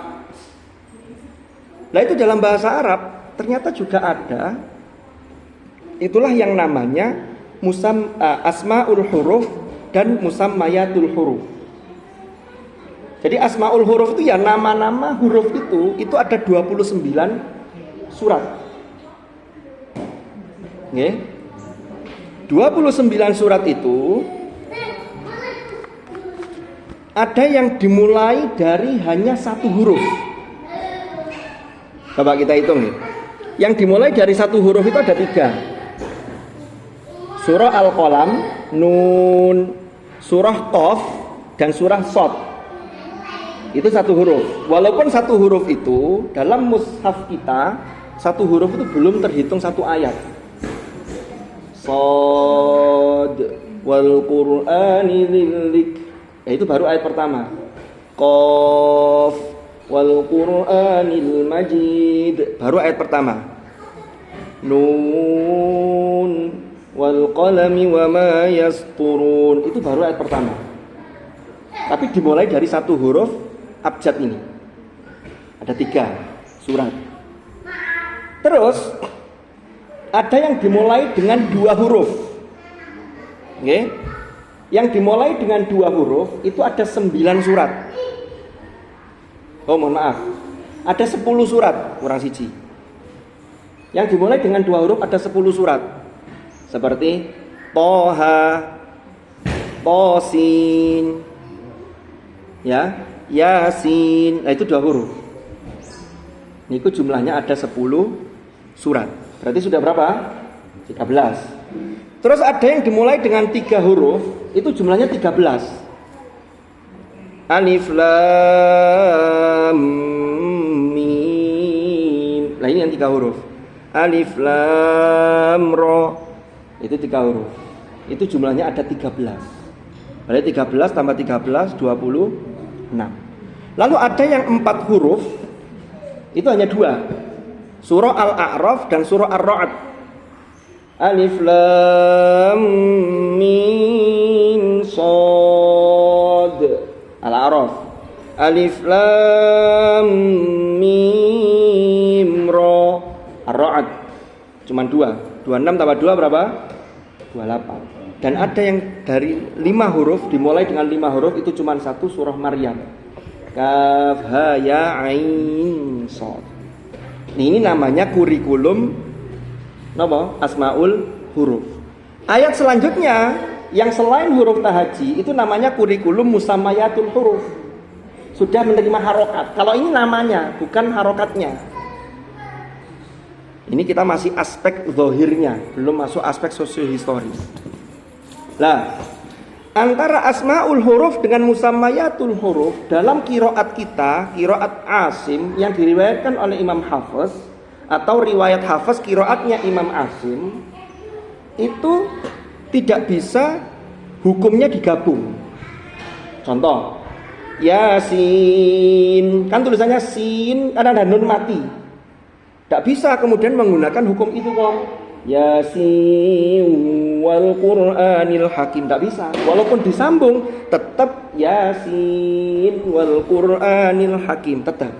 Nah itu dalam bahasa Arab ternyata juga ada. Itulah yang namanya asmaul huruf dan musammayatul huruf. Jadi asmaul huruf itu ya nama-nama huruf itu ada 29 surat. Oke. 29 surat itu ada yang dimulai dari hanya satu huruf. Coba kita hitung nih. Yang dimulai dari satu huruf itu ada 3. Surah Al-Qalam, Nun, surah Qaf, dan surah Shad. Itu satu huruf. Walaupun satu huruf itu dalam mushaf kita, satu huruf itu belum terhitung satu ayat. Shad wal Qur'ani dzikr. Itu baru ayat pertama. Qaf wal Qur'anil Majid, baru ayat pertama. Nun wal qalami wama yasturun, itu baru ayat pertama. Tapi dimulai dari satu huruf abjad ini. Ada 3 surat. Terus ada yang dimulai dengan 2 huruf. Oke? Yang dimulai dengan 2 huruf itu ada 9 surat. Oh mohon maaf, ada 10 surat kurang siji. Yang dimulai dengan 2 huruf ada 10 surat. Seperti Toha, Tosin, ya, Yasin. Nah itu 2 huruf. Ini jumlahnya ada 10 surat. Berarti sudah berapa? 13. Terus ada yang dimulai dengan 3 huruf, itu jumlahnya 13. Alif Lam Mim. Nah ini yang 3 huruf. Alif Lam Ra. Itu 3 huruf. Itu jumlahnya ada 13. Berarti 13 tambah 13 26. Lalu ada yang 4 huruf. Itu hanya 2. Surah Al-A'raf dan surah Ar-Ra'd. Alif Lam Mim Shad. Al-A'raf. Alif Lam Mim Ra. Ar-Ra'd. Cuman 2. 26 tambah 2 berapa? 28. Dan ada yang dari 5 huruf, dimulai dengan 5 huruf, itu cuma 1 surah Maryam. Kaf ha ya ain shad. Ini namanya kurikulum apa? Asmaul huruf. Ayat selanjutnya yang selain huruf tahaji itu namanya kurikulum musammayatul huruf. Sudah menerima harokat. Kalau ini namanya, bukan harokatnya. Ini kita masih aspek zahirnya, belum masuk aspek sosiohistoris. Lah, antara asmaul huruf dengan musammayatul huruf dalam qiraat kita, qiraat Asim yang diriwayatkan oleh Imam Hafiz atau riwayat Hafiz qiraatnya Imam Asim, itu tidak bisa hukumnya digabung. Contoh, Yasin, kan tulisannya sin, karena ada nun mati. Tidak bisa kemudian menggunakan hukum itu kok. Yasin wal Qur'anil Hakim, tidak bisa. Walaupun disambung tetap Yasin wal Qur'anil Hakim, tetap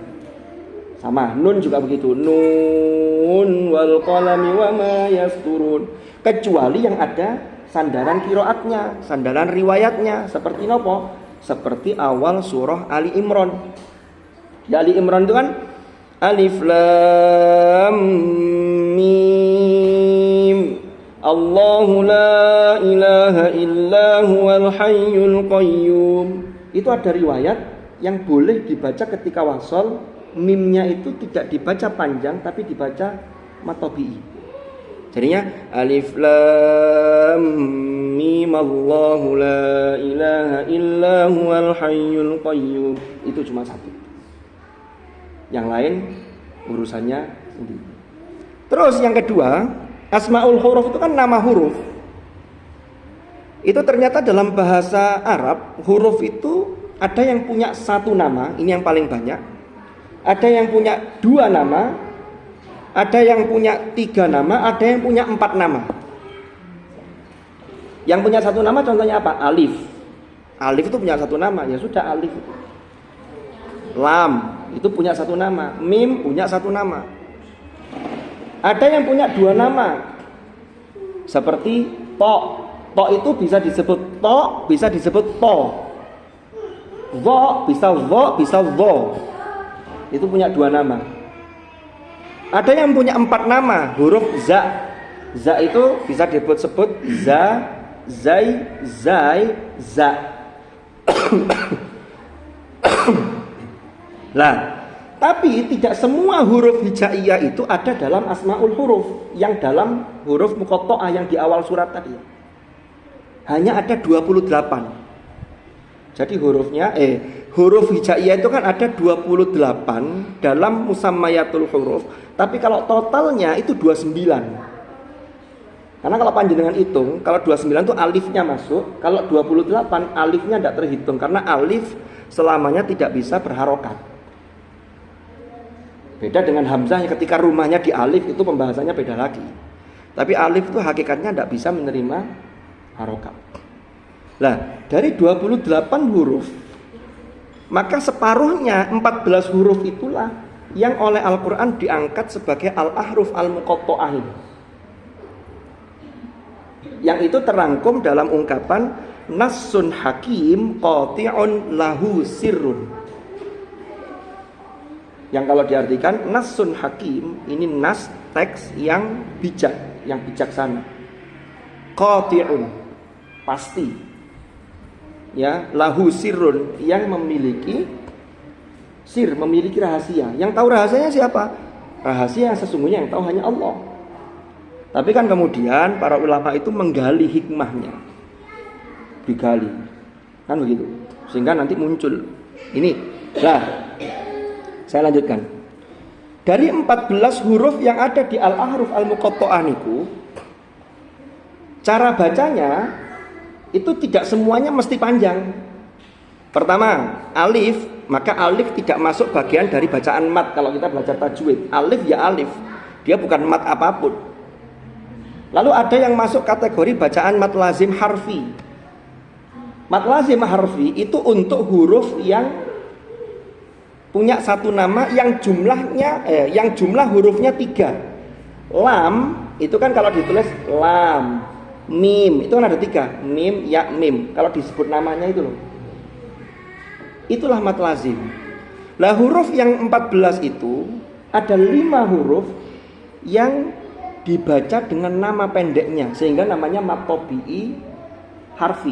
sama. Nun juga begitu. Nun wal qalami wama yasturun. Kecuali yang ada sandaran qiraatnya, sandaran riwayatnya. Seperti apa? Seperti awal surah Ali Imran. Di Ali Imran itu kan Alif Lam Mim Allahu la ilaha illa huwal hayyul qayyum. Itu ada riwayat yang boleh dibaca ketika wasol, mimnya itu tidak dibaca panjang tapi dibaca matobi'i. Jadinya Alif Lam Mim Allahu la ilaha illa huwal hayyul qayyum. Itu cuma 1. Yang lain urusannya sendiri. Terus yang kedua, asmaul huruf itu kan nama huruf. Itu ternyata dalam bahasa Arab, huruf itu ada yang punya 1 nama, ini yang paling banyak. Ada yang punya 2 nama, ada yang punya 3 nama, ada yang punya 4 nama. Yang punya 1 nama contohnya apa? Alif. Alif itu punya satu nama, ya sudah alif. Lam itu punya satu nama, mim punya satu nama. Ada yang punya dua nama, seperti to. To itu bisa disebut to, bisa disebut to. Wo bisa wo, bisa wo. Itu punya dua nama. Ada yang punya empat nama, huruf za. Za itu bisa disebut za, zai, zai, za. Lah, tapi tidak semua huruf hijaiyah itu ada dalam asmaul huruf, yang dalam huruf muqatta'ah yang di awal surat tadi. Hanya ada 28. Jadi huruf hijaiyah itu kan ada 28 dalam musammayatul huruf, tapi kalau totalnya itu 29. Karena kalau panjenengan hitung, kalau 29 itu alifnya masuk, kalau 28 alifnya tidak terhitung, karena alif selamanya tidak bisa berharokat. Beda dengan hamzah yang ketika rumahnya di alif, itu pembahasannya beda lagi. Tapi alif itu hakikatnya tidak bisa menerima harokat. Nah, dari 28 huruf, maka separuhnya 14 huruf itulah yang oleh Al-Quran diangkat sebagai al-ahruf al-muqatta'ah ini. Yang itu terangkum dalam ungkapan nassun hakim qati'un lahu sirrun. Yang kalau diartikan nassun hakim, ini nas teks yang bijak, yang bijaksana. Qati'un pasti. Ya, lahu sirrun yang memiliki sir, memiliki rahasia. Yang tahu rahasianya siapa? Rahasia yang sesungguhnya yang tahu hanya Allah. Tapi kan kemudian para ulama itu menggali hikmahnya, digali, kan begitu, sehingga nanti muncul ini. Nah, saya lanjutkan. Dari 14 huruf yang ada di al-ahruf al-muqatta'ah niku, cara bacanya itu tidak semuanya mesti panjang. Pertama, alif, maka alif tidak masuk bagian dari bacaan mat. Kalau kita belajar tajwid, alif ya alif, dia bukan mat apapun. Lalu ada yang masuk kategori bacaan mat lazim harfi. Mat lazim harfi itu untuk huruf yang punya satu nama yang jumlah hurufnya 3. Lam itu kan kalau ditulis lam, mim itu kan ada 3, mim, ya, mim. Kalau disebut namanya itu loh, itulah mat lazim. Lah huruf yang 14 itu ada 5 huruf yang dibaca dengan nama pendeknya, sehingga namanya mat tabi'i harfi.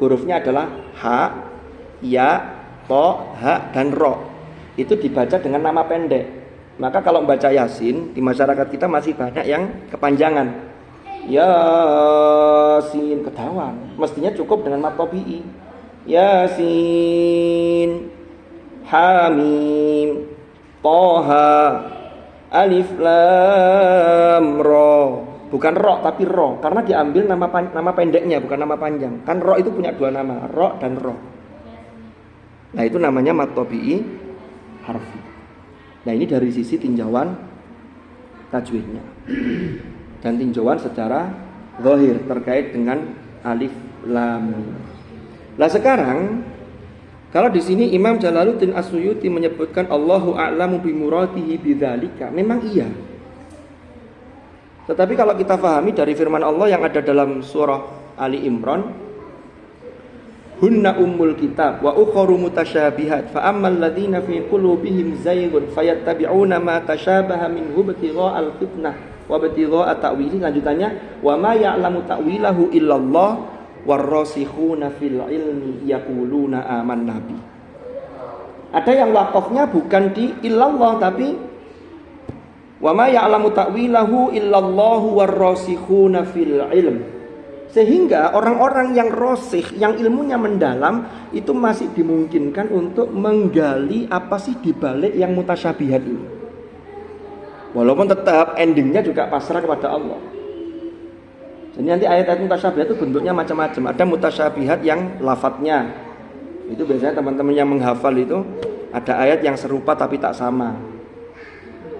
Hurufnya adalah ha, ya, to, ha, dan ro. Itu dibaca dengan nama pendek. Maka kalau membaca Yasin di masyarakat kita masih banyak yang kepanjangan. Yasin, ketahuan. Mestinya cukup dengan mat tabi'i. Yasin, Hamim, Toha, Alif Lam Ro. Bukan ro tapi ro, karena diambil nama pendeknya, bukan nama panjang. Kan ro itu punya 2 nama, ro dan ro. Nah itu namanya mat tabi'i harfi. Nah ini dari sisi tinjauan tajwidnya dan tinjauan secara zahir terkait dengan alif lam mim. Nah sekarang kalau di sini Imam Jalaluddin As-Suyuti menyebutkan Allahu a'lamu bimuradihi bidzalika, memang iya. Tetapi kalau kita pahami dari firman Allah yang ada dalam surah Ali Imran, hunna ummul kitab wa ukharu mutasyabihat fa ammal ladzina fi qulubihim zayghun fayattabi'una ma tashabaha minhu ibtigha'al fitnah wa ibtigha'a ta'wili. Lanjutannya wa ma ya'lamu ta'wilahu illallah warrasikhuna fil ilmi yaquluna amanna bi. Ada yang wakafnya bukan di illallah tapi wa ma ya'lamu ta'wilahu illallahu warrasikhuna fil ilm. Sehingga orang-orang yang rosikh, yang ilmunya mendalam, itu masih dimungkinkan untuk menggali apa sih dibalik yang mutasyabihat ini. Walaupun tetap endingnya juga pasrah kepada Allah. Jadi nanti ayat-ayat mutasyabihat itu bentuknya macam-macam. Ada mutasyabihat yang lafadznya, itu biasanya teman-teman yang menghafal itu ada ayat yang serupa tapi tak sama.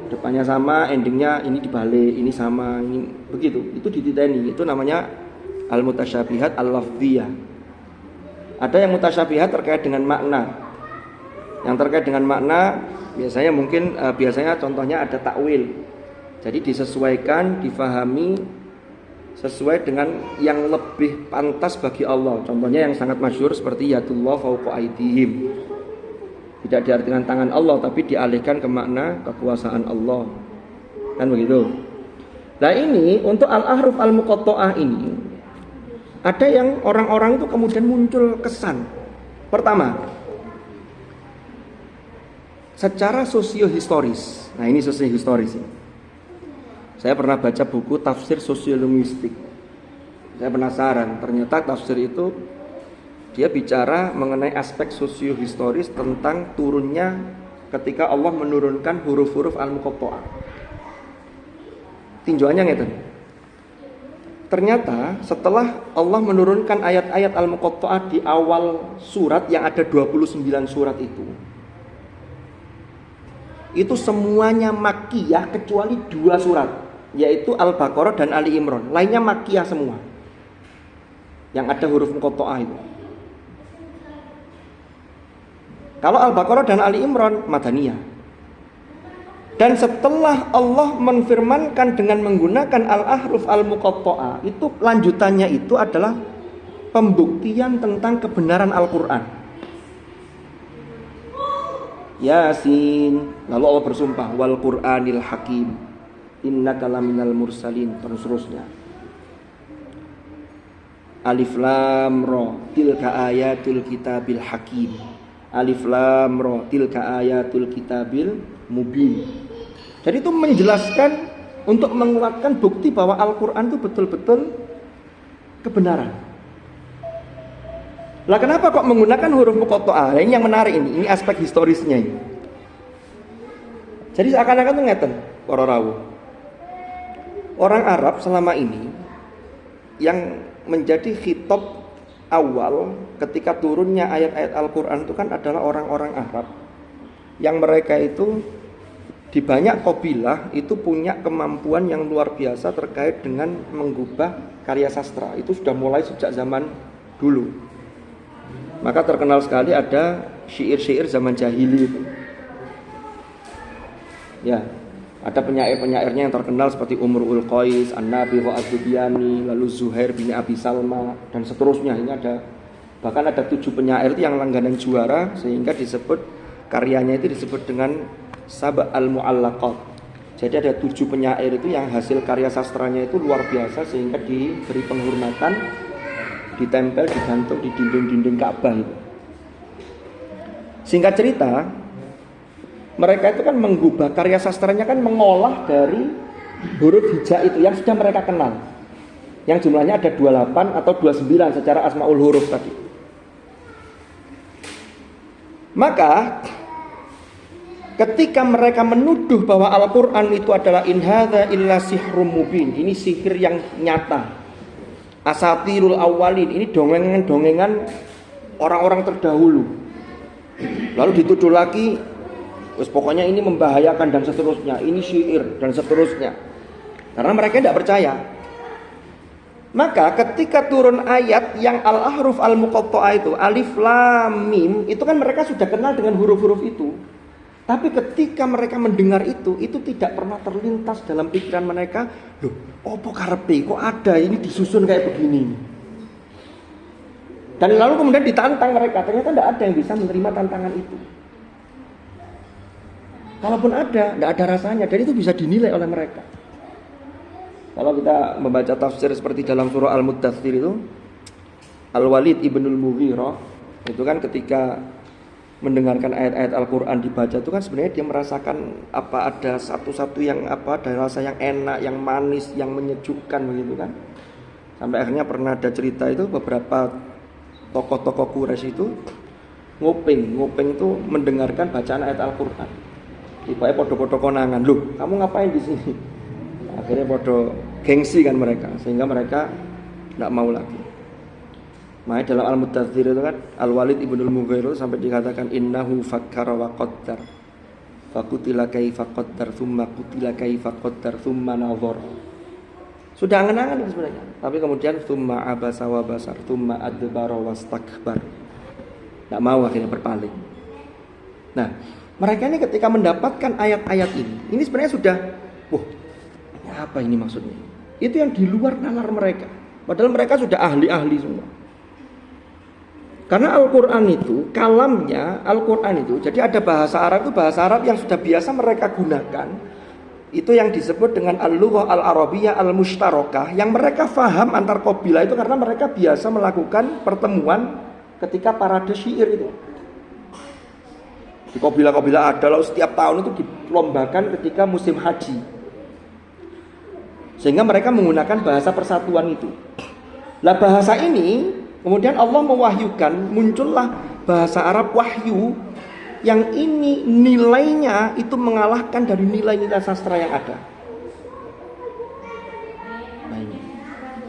Depannya sama, endingnya ini dibalik, ini sama, ini begitu. Itu dititeni, itu namanya al-mutasyabihat al-lafdhiyah. Ada yang mutasyabihat terkait dengan makna. Yang terkait dengan makna biasanya contohnya ada takwil. Jadi disesuaikan, difahami sesuai dengan yang lebih pantas bagi Allah. Contohnya yang sangat masyhur seperti yadullah fawqa aydihim. Tidak diartikan tangan Allah, tapi dialihkan ke makna kekuasaan Allah. Kan begitu. Nah ini untuk al-ahruf al-muqatta'ah ini ada yang orang-orang itu kemudian muncul kesan. Pertama, secara sosiohistoris. Nah ini sosiohistoris. Saya pernah baca buku tafsir sosiolinguistik. Saya penasaran, ternyata tafsir itu dia bicara mengenai aspek sosiohistoris tentang turunnya ketika Allah menurunkan huruf-huruf al-muqatta'ah. Tinjauannya gitu. Ternyata setelah Allah menurunkan ayat-ayat al-muqatta'ah di awal surat yang ada 29 surat itu semuanya makkiyah kecuali 2 surat, yaitu Al-Baqarah dan Ali Imran. Lainnya makkiyah semua yang ada huruf muqatta'ah itu. Kalau Al-Baqarah dan Ali Imran madaniyah. Dan setelah Allah menfirmankan dengan menggunakan al-ahruf al-muqatta'ah, itu lanjutannya itu adalah pembuktian tentang kebenaran Al-Qur'an. Yasin, lalu Allah bersumpah wal Qur'anil Hakim innaka laminal mursalin, terus-terusnya. Alif Lam Ra tilka ayatul kitabil hakim. Alif Lam Ra tilka ayatul kitabil mubin. Jadi itu menjelaskan untuk menguatkan bukti bahwa Al-Qur'an itu betul-betul kebenaran. Lah kenapa kok menggunakan huruf muqatta'ah? Ini yang menarik ini aspek historisnya ini. Jadi seakan-akan itu ngeten para rawuh. Orang Arab selama ini yang menjadi khitab awal ketika turunnya ayat-ayat Al-Qur'an itu kan adalah orang-orang Arab yang mereka itu di banyak kabilah itu punya kemampuan yang luar biasa terkait dengan mengubah karya sastra. Itu sudah mulai sejak zaman dulu. Maka terkenal sekali ada syair-syair zaman jahili itu. Ya, ada penyair-penyairnya yang terkenal seperti Umrul Qais, An-Nabi wa Az-Zubyani, lalu Zuhair bin Abi Salma dan seterusnya. Ini ada bahkan ada 7 penyair itu yang langganan juara sehingga disebut karyanya itu disebut dengan Sab' al-Mu'allaqat. Jadi ada 7 penyair itu yang hasil karya sastranya itu luar biasa sehingga diberi penghormatan, ditempel, digantung di dinding-dinding Ka'bah itu. Singkat cerita, mereka itu kan mengubah karya sastranya kan mengolah dari huruf hija itu yang sudah mereka kenal. Yang jumlahnya ada 28 atau 29 secara asmaul huruf tadi. Maka ketika mereka menuduh bahwa Al-Qur'an itu adalah in hadza illa sihrum mubin, ini sihir yang nyata. Asatirul awwalin, ini dongengan-dongengan orang-orang terdahulu. Lalu dituduh lagi, pokoknya ini membahayakan dan seterusnya, ini syair dan seterusnya. Karena mereka tidak percaya. Maka ketika turun ayat yang al-ahruf al-muqatta'ah itu, alif lam mim, itu kan mereka sudah kenal dengan huruf-huruf itu. Tapi ketika mereka mendengar itu tidak pernah terlintas dalam pikiran mereka, loh, opo karepe kok ada ini disusun kayak begini. Dan lalu kemudian ditantang mereka, ternyata tidak ada yang bisa menerima tantangan itu. Kalaupun ada, tidak ada rasanya, dan itu bisa dinilai oleh mereka. Kalau kita membaca tafsir seperti dalam surah Al-Muddathir itu, Al-Walid ibnul Mughirah itu kan ketika mendengarkan ayat-ayat Al-Qur'an dibaca itu kan sebenarnya dia merasakan apa ada satu-satu yang apa ada rasa yang enak, yang manis, yang menyejukkan begitu kan. Sampai akhirnya pernah ada cerita itu beberapa tokoh-tokoh Quraisy itu nguping itu mendengarkan bacaan ayat Al-Qur'an. Tiba-tiba podo-podo konangan, "Loh, kamu ngapain di sini?" Akhirnya podo gengsi kan mereka, sehingga mereka tidak mau lagi. Makanya dalam Al-Muddathir itu kan Al-Walid ibnul Mughirah sampai dikatakan innahu fakkara wa qaddar. Faqutila kaifa qaddar thumma qutila kaifa qaddar thumma nadhar. Sudah angan-angan itu sebenarnya. Tapi kemudian thumma abasa wa basar thumma adbara wastakbar. Tidak mau, akhirnya berpaling. Nah, mereka ini ketika mendapatkan ayat-ayat ini sebenarnya sudah, wah, apa ini maksudnya? Itu yang di luar nalar mereka. Padahal mereka sudah ahli-ahli semua. Karena Al-Quran itu, kalamnya Al-Quran itu, jadi ada bahasa Arab itu, bahasa Arab yang sudah biasa mereka gunakan. Itu yang disebut dengan al-lughah al-arabiyah al-mushtarakah, yang mereka faham antar qabilah itu karena mereka biasa melakukan pertemuan ketika parade syair itu. Di qabilah-qabilah ada, lalu setiap tahun itu dilombakan ketika musim haji. Sehingga mereka menggunakan bahasa persatuan itu. Lah bahasa ini kemudian Allah mewahyukan, muncullah bahasa Arab wahyu yang ini nilainya itu mengalahkan dari nilai-nilai sastra yang ada. Nah, ini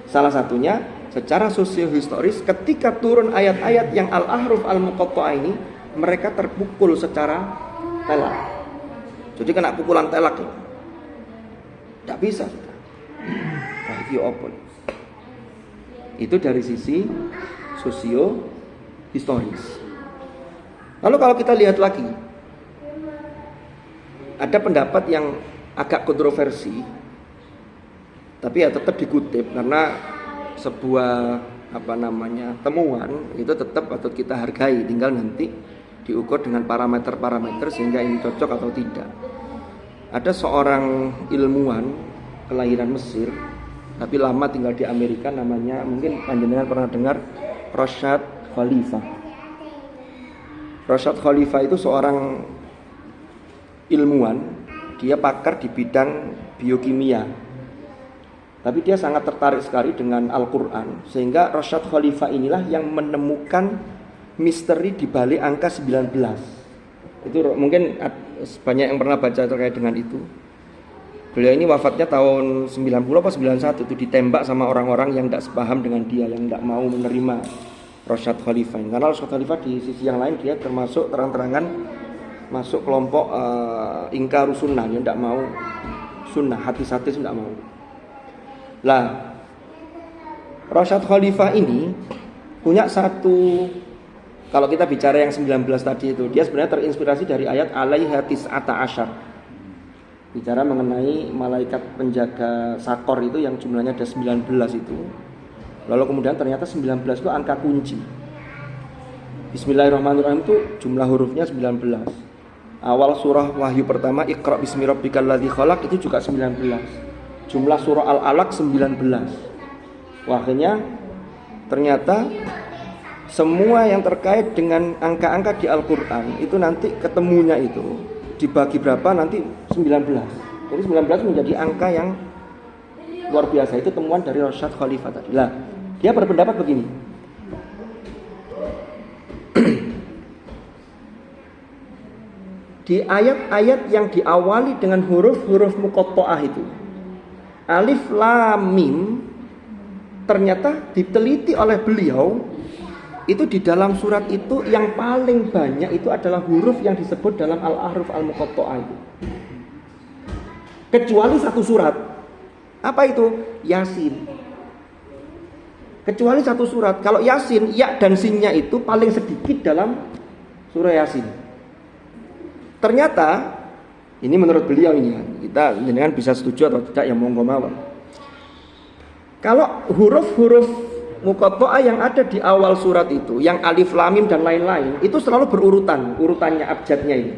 salah satunya secara sosiohistoris ketika turun ayat-ayat yang al-ahruf al-muqatta'ah ini, mereka terpukul secara telak. Jadi kena pukulan telak ya. Tidak bisa. Wahyu open. Itu dari sisi sosiohistoris. Lalu kalau kita lihat lagi, ada pendapat yang agak kontroversi, tapi ya tetap dikutip karena sebuah temuan itu tetap patut kita hargai, tinggal nanti diukur dengan parameter-parameter sehingga ini cocok atau tidak. Ada seorang ilmuwan kelahiran Mesir tapi lama tinggal di Amerika, namanya mungkin panjenengan pernah dengar, Rashad Khalifah. Rashad Khalifah itu seorang ilmuwan, dia pakar di bidang biokimia. Tapi dia sangat tertarik sekali dengan Al-Quran, sehingga Rashad Khalifah inilah yang menemukan misteri di balik angka 19. Itu mungkin banyak yang pernah baca terkait dengan itu. Beliau ini wafatnya tahun 90 atau 91, itu ditembak sama orang-orang yang tidak sepaham dengan dia, yang tidak mau menerima Rashad Khalifah. Karena Rashad Khalifah di sisi yang lain dia termasuk terang-terangan masuk kelompok ingkar sunnah, dia tidak mau sunnah, hadis-hadis tidak mau. Lah, Rashad Khalifah ini punya satu, kalau kita bicara yang 19 tadi itu, dia sebenarnya terinspirasi dari ayat alaiha tis'ata asyar. Bicara mengenai malaikat penjaga sakor itu yang jumlahnya ada 19 itu. Lalu kemudian ternyata 19 itu angka kunci. Bismillahirrahmanirrahim itu jumlah hurufnya 19. Awal surah wahyu pertama Iqra bismi rabbikal ladzi khalaq itu juga 19. Jumlah surah Al-Alaq 19. Akhirnya ternyata semua yang terkait dengan angka-angka di Al-Qur'an itu nanti ketemunya itu dibagi berapa nanti 19. Jadi 19 menjadi angka yang luar biasa. Itu temuan dari Rashad Khalifah tadi. Lah, dia berpendapat begini. Di ayat-ayat yang diawali dengan huruf-huruf muqatta'ah itu, alif lam mim, ternyata diteliti oleh beliau itu di dalam surat itu yang paling banyak itu adalah huruf yang disebut dalam al-ahruf al-muqatta'ah itu. Kecuali satu surat. Apa itu? Yasin. Kecuali satu surat. Kalau Yasin, ya dan sinnya itu paling sedikit dalam surah Yasin. Ternyata ini menurut beliau ini, kita dengan bisa setuju atau tidak, yang monggo mawon. Kalau huruf-huruf muqatta'ah yang ada di awal surat itu, yang alif lam mim dan lain-lain, itu selalu berurutan, urutannya abjadnya ini.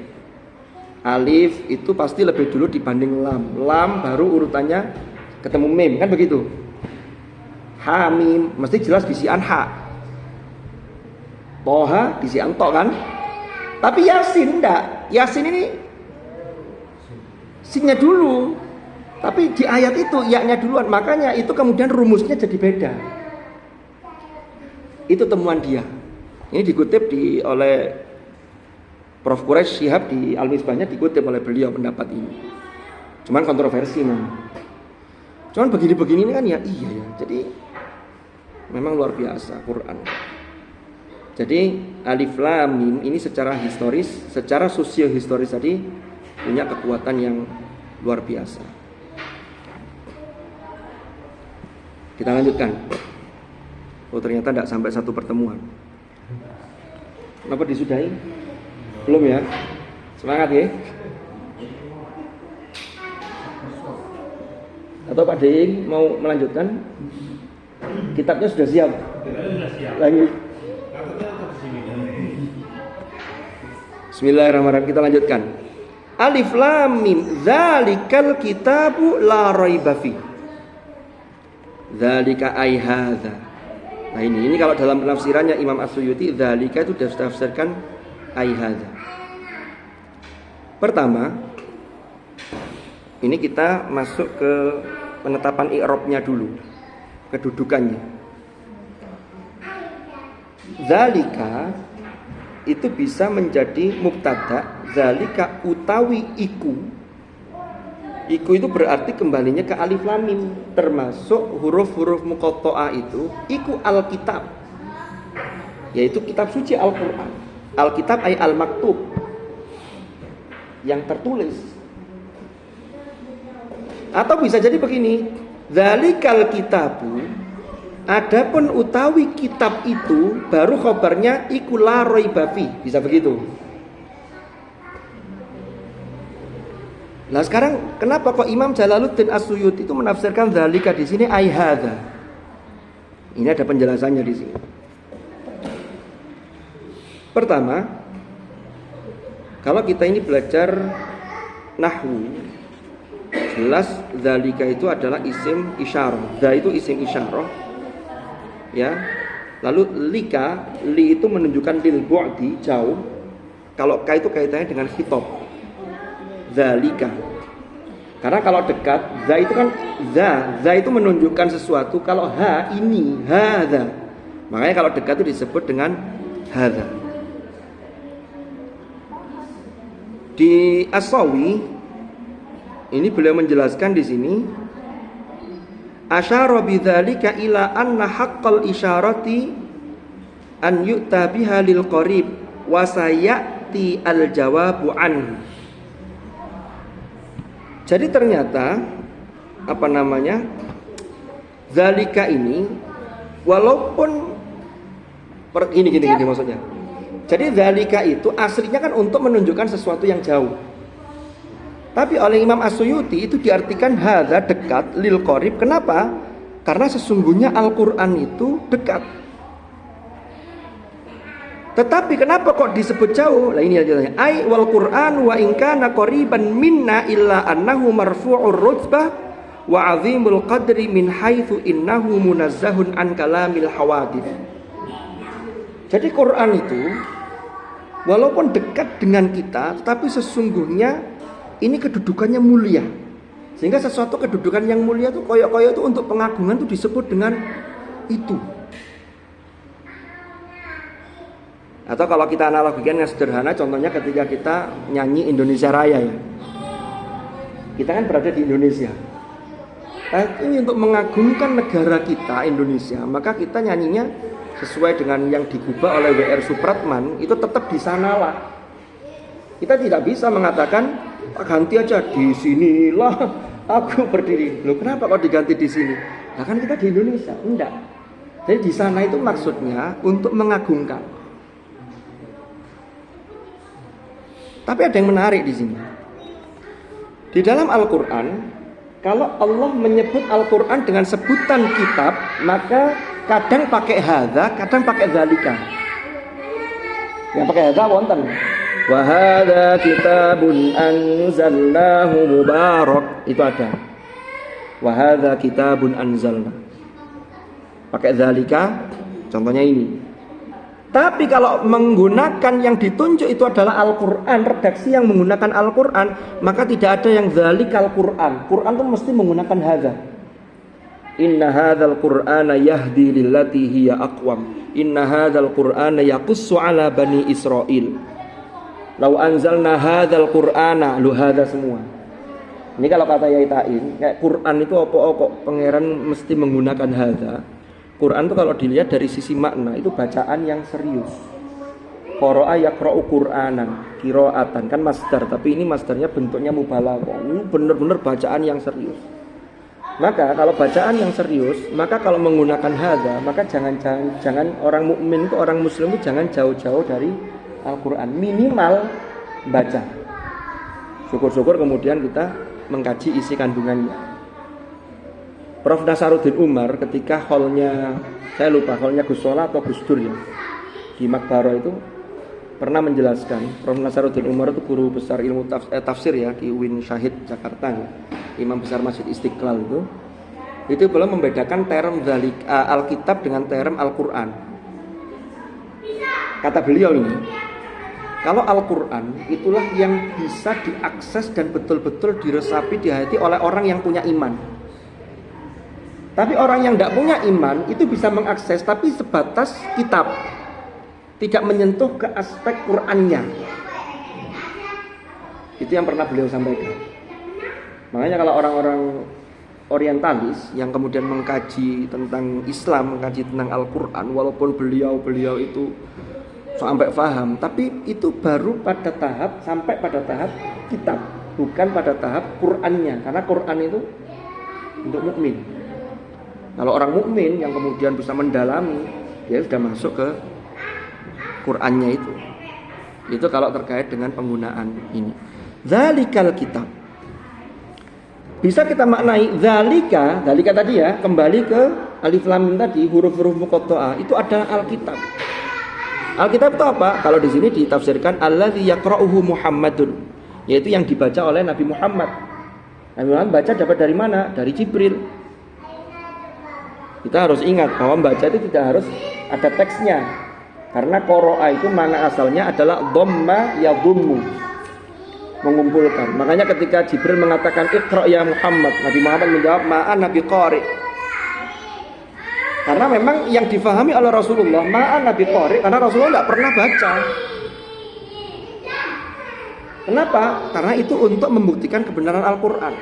Alif itu pasti lebih dulu dibanding lam. Lam baru urutannya ketemu mim, kan begitu. Ha mim mesti jelas bisian ha. Toha bisian to kan. Tapi Yasin enggak. Yasin ini sinnya dulu. Tapi di ayat itu ya-nya duluan. Makanya itu kemudian rumusnya jadi beda. Itu temuan dia. Ini dikutip oleh Prof. Quraisy Shihab di Al-Misbahnya, dikutip oleh beliau pendapat ini. Cuman kontroversi memang. Cuman begini-begini ini kan ya iya ya. Jadi memang luar biasa Quran. Jadi alif lam mim ini secara historis, secara sosiohistoris tadi punya kekuatan yang luar biasa. Kita lanjutkan. Oh ternyata tidak sampai satu pertemuan. Kenapa disudahi? Belum ya? Semangat ya? Atau Pak Deing mau melanjutkan? Kitabnya sudah siap? Sudah siap. Lagi. Bismillahirrahmanirrahim, kita lanjutkan. Alif lam mim, dzalikal kitabu la raiba fi. Dzalika ai hadza. Nah ini kalau dalam penafsirannya Imam As-Suyuti, dzalika itu ditafsirkan ai hadza. Pertama, ini kita masuk ke penetapan i'rabnya dulu, kedudukannya. Dzalika itu bisa menjadi mubtada, zalika utawi iku. Iku itu berarti kembalinya ke alif lam mim, termasuk huruf-huruf muqatta'ah itu iku alkitab, yaitu kitab suci Al-Qur'an. Alkitab ay al-maktub, yang tertulis. Atau bisa jadi begini, zalikal kitabu, adapun utawi kitab itu baru khobarnya iku la raiba fi. Bisa begitu. Nah sekarang kenapa kok Imam Jalaluddin As-Suyuti itu menafsirkan zalika di sini ai hadza? Ini ada penjelasannya di sini. Pertama, kalau kita ini belajar nahwu, jelas zalika itu adalah isim isyarah. Za itu isim isyarah. Ya. Lalu lika, li itu menunjukkan lil bu'di, jauh. Kalau ka itu kaitannya dengan khitab. Zalika. Karena kalau dekat, za itu kan za itu menunjukkan sesuatu. Kalau ha ini, hadza. Makanya kalau dekat itu disebut dengan hadza. Di As-Sawi ini beliau menjelaskan di sini asyara bidzalika ila anna haqqal isyarati an yu'ta biha lil qarib wa sayati al jawabu anhu. Jadi ternyata zalika ini walaupun gini maksudnya. Jadi zalika itu aslinya kan untuk menunjukkan sesuatu yang jauh. Tapi oleh Imam As-Suyuti itu diartikan hadza dekat lil qarib. Kenapa? Karena sesungguhnya Al-Qur'an itu dekat. Tetapi kenapa kok disebut jauh? Lah ini aja. Ai wal Qur'an wa in kana qariban minna illa annahu marfu'ur rutbah wa 'azimul qadri min haitsu innahu munazzahun an kalamil hawadith. Jadi Quran itu walaupun dekat dengan kita, tetapi sesungguhnya ini kedudukannya mulia. Sehingga sesuatu kedudukan yang mulia itu koyok-koyok itu untuk pengagungan itu disebut dengan itu. Atau kalau kita analogikan yang sederhana, contohnya ketika kita nyanyi Indonesia Raya ya. Kita kan berada di Indonesia. Ini untuk mengagungkan negara kita Indonesia, maka kita nyanyinya sesuai dengan yang digubah oleh W.R. Supratman, itu tetap di sanalah. Kita tidak bisa mengatakan ganti aja di sinilah aku berdiri. Loh kenapa kok diganti di sini? Nah kan kita di Indonesia, enggak. Jadi di sana itu maksudnya untuk mengagungkan. Tapi ada yang menarik di sini. Di dalam Al-Qur'an, kalau Allah menyebut Al-Qur'an dengan sebutan kitab, maka kadang pakai hadza, kadang pakai zalika. Yang pakai hadza wonten. Wa hadza kitabun anzalnahu mubarak. Itu ada. Wa hadza kitabun anzalna. Pakai zalika, contohnya ini. Tapi kalau menggunakan yang ditunjuk itu adalah Al-Qur'an, redaksi yang menggunakan Al-Qur'an, maka tidak ada yang zalikal Qur'an. Qur'an itu mesti menggunakan hadza. Inna hadzal Qur'ana yahdi lillati hiya aqwam. Inna hadzal Qur'ana yaqussu ala bani Israil. Lau anzalna hadzal Qur'ana, lu hadza semua. Ini kalau kata Yai Ta'in, kayak Qur'an itu kok pangeran mesti menggunakan hadza. Quran itu kalau dilihat dari sisi makna itu bacaan yang serius. Qara'a yaqra'u Qur'anan, qira'atan kan masdar, tapi ini masdarnya bentuknya mubalaghah. Ini benar-benar bacaan yang serius. Maka kalau bacaan yang serius, maka kalau menggunakan hadza, maka jangan orang mukmin itu, orang muslim itu jangan jauh-jauh dari Al-Qur'an, minimal baca. Syukur-syukur kemudian kita mengkaji isi kandungannya. Prof. Nasaruddin Umar ketika hallnya, saya lupa hallnya Gus Solah atau Gus Dur ya, di Makbaro itu pernah menjelaskan. Prof. Nasaruddin Umar itu guru besar ilmu tafsir ya di UIN Syahid Jakarta ya. Imam besar Masjid Istiqlal itu belum membedakan term Alkitab dengan term Al-Quran. Kata beliau ini, kalau Al-Quran itulah yang bisa diakses dan betul-betul diresapi di hati oleh orang yang punya iman. Tapi orang yang tidak punya iman itu bisa mengakses, tapi sebatas kitab, tidak menyentuh ke aspek Qurannya. Itu yang pernah beliau sampaikan. Makanya kalau orang-orang orientalis yang kemudian mengkaji tentang Islam, mengkaji tentang Al-Quran, walaupun beliau itu sampai paham, tapi itu baru sampai pada tahap kitab, bukan pada tahap Qurannya, karena Quran itu untuk mukmin. Kalau orang mukmin yang kemudian bisa mendalami, dia sudah masuk ke Qurannya itu. Itu kalau terkait dengan penggunaan ini. Dzalikal kitab. Bisa kita maknai dzalika tadi ya, kembali ke alif lam mim tadi, huruf-huruf muqatta'ah, itu ada Alkitab. Alkitab itu apa? Kalau di sini ditafsirkan allazi yaqra'uhu Muhammadun, yaitu yang dibaca oleh Nabi Muhammad. Nabi Muhammad baca dapat dari mana? Dari Jibril. Kita harus ingat bahwa membaca itu tidak harus ada teksnya. Karena qara'a itu mana asalnya adalah dhamma yadhummu, mengumpulkan. Makanya ketika Jibril mengatakan Iqra ya Muhammad, Nabi Muhammad menjawab ma'an nabi qari. Karena memang yang difahami oleh Rasulullah ma'an nabi qari, karena Rasulullah tidak pernah baca. Kenapa? Karena itu untuk membuktikan kebenaran Al-Qur'an.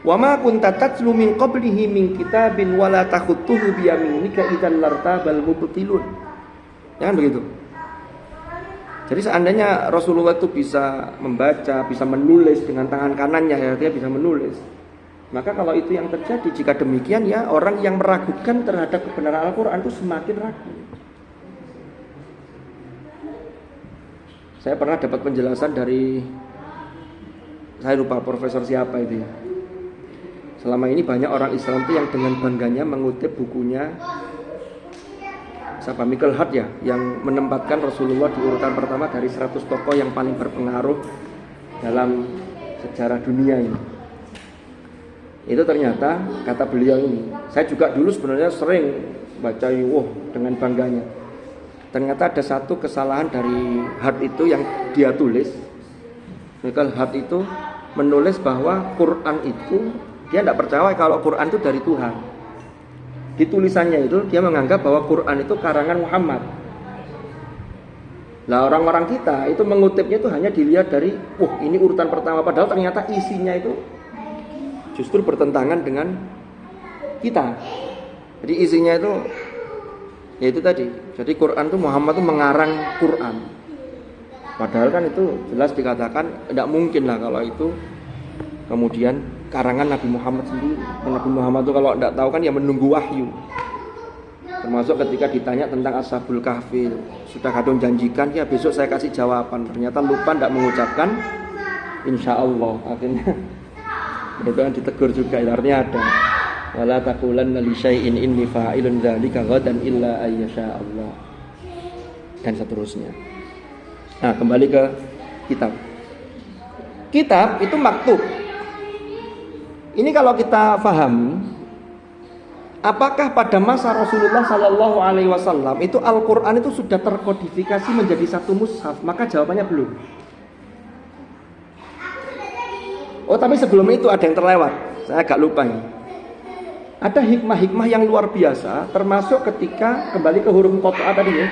Wa ma kunta tatlu min qablihi min kitabin wala takhutuhu bi yaminika idzal lartabal mubtilun. Jangan begitu. Jadi seandainya Rasulullah itu bisa membaca, bisa menulis dengan tangan kanannya, ya dia bisa menulis. Maka kalau itu yang terjadi, jika demikian ya orang yang meragukan terhadap kebenaran Al-Quran itu semakin ragu. Saya pernah dapat penjelasan dari, saya lupa profesor siapa itu ya. Selama ini banyak orang Islam itu yang dengan bangganya mengutip bukunya siapa, Michael Hart ya, yang menempatkan Rasulullah di urutan pertama dari 100 tokoh yang paling berpengaruh dalam sejarah dunia ini. Itu ternyata kata beliau ini, saya juga dulu sebenarnya sering baca dengan bangganya. Ternyata ada satu kesalahan dari Hart itu yang dia tulis. Michael Hart itu menulis bahwa Quran itu, dia tidak percaya kalau Quran itu dari Tuhan. Di tulisannya itu dia menganggap bahwa Quran itu karangan Muhammad. Nah orang-orang kita itu mengutipnya itu hanya dilihat dari ini urutan pertama, padahal ternyata isinya itu justru bertentangan dengan kita. Jadi isinya itu ya itu tadi. Jadi Quran itu Muhammad itu mengarang Quran. Padahal kan itu jelas dikatakan tidak mungkin lah kalau itu kemudian karangan Nabi Muhammad sendiri. Nabi Muhammad itu kalau tidak tahu kan ya menunggu wahyu. Termasuk ketika ditanya tentang Ashabul Kahfi, sudah kadung janjikan ya besok saya kasih jawaban. Ternyata lupa tidak mengucapkan insya Allah. Akhirnya itu kan ditegur juga. Artinya ada wala taqulanna li syai'in inni fa'ilun dzalika ghadan illa ayyasha Allah, dan seterusnya. Nah kembali ke kitab. Kitab itu maktub. Ini kalau kita paham, apakah pada masa Rasulullah Sallallahu Alaihi Wasallam itu Al-Quran itu sudah terkodifikasi menjadi satu mushaf? Maka jawabannya belum. Oh tapi sebelum itu ada yang terlewat, saya agak lupa ini. Ada hikmah-hikmah yang luar biasa, termasuk ketika kembali ke huruf muqatta'ah tadi ya.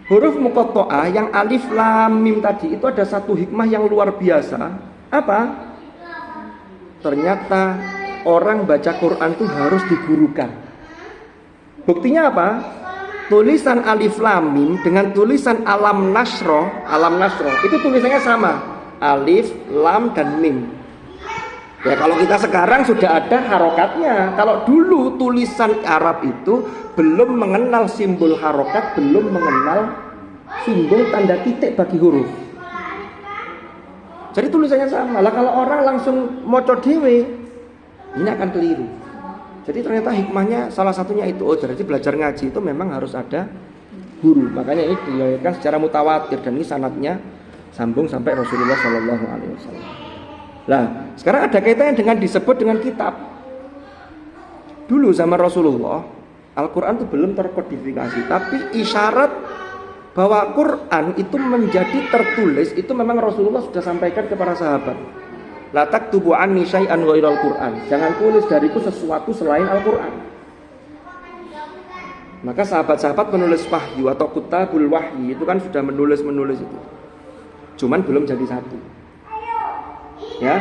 Huruf muqatta'ah yang alif lam mim tadi itu ada satu hikmah yang luar biasa. Apa? Ternyata orang baca Quran itu harus digurukan. Buktinya apa? Tulisan alif lam mim dengan tulisan alam nasroh itu tulisannya sama. Alif, lam, dan mim. Ya kalau kita sekarang sudah ada harokatnya. Kalau dulu tulisan Arab itu belum mengenal simbol harokat, belum mengenal simbol tanda titik bagi huruf. Jadi tulisannya sama. Lah kalau orang langsung moco dewe, ini akan keliru. Jadi ternyata hikmahnya salah satunya itu. Oh, jadi belajar ngaji itu memang harus ada guru. Makanya ini diriwayatkan secara mutawatir dan ini sanadnya sambung sampai Rasulullah Shallallahu Alaihi Wasallam. Nah, sekarang ada kaitannya dengan disebut dengan kitab. Dulu zaman Rasulullah, Al-Quran itu belum terkodifikasi, tapi isyarat bahwa Quran itu menjadi tertulis itu memang Rasulullah sudah sampaikan kepada sahabat. La taktubu anni syai'an ghairal Quran. Jangan tulis dariku sesuatu selain Al-Quran. Maka sahabat-sahabat menulis wahyu atau kutabul wahyi itu kan sudah menulis itu. Cuman belum jadi satu. Ya,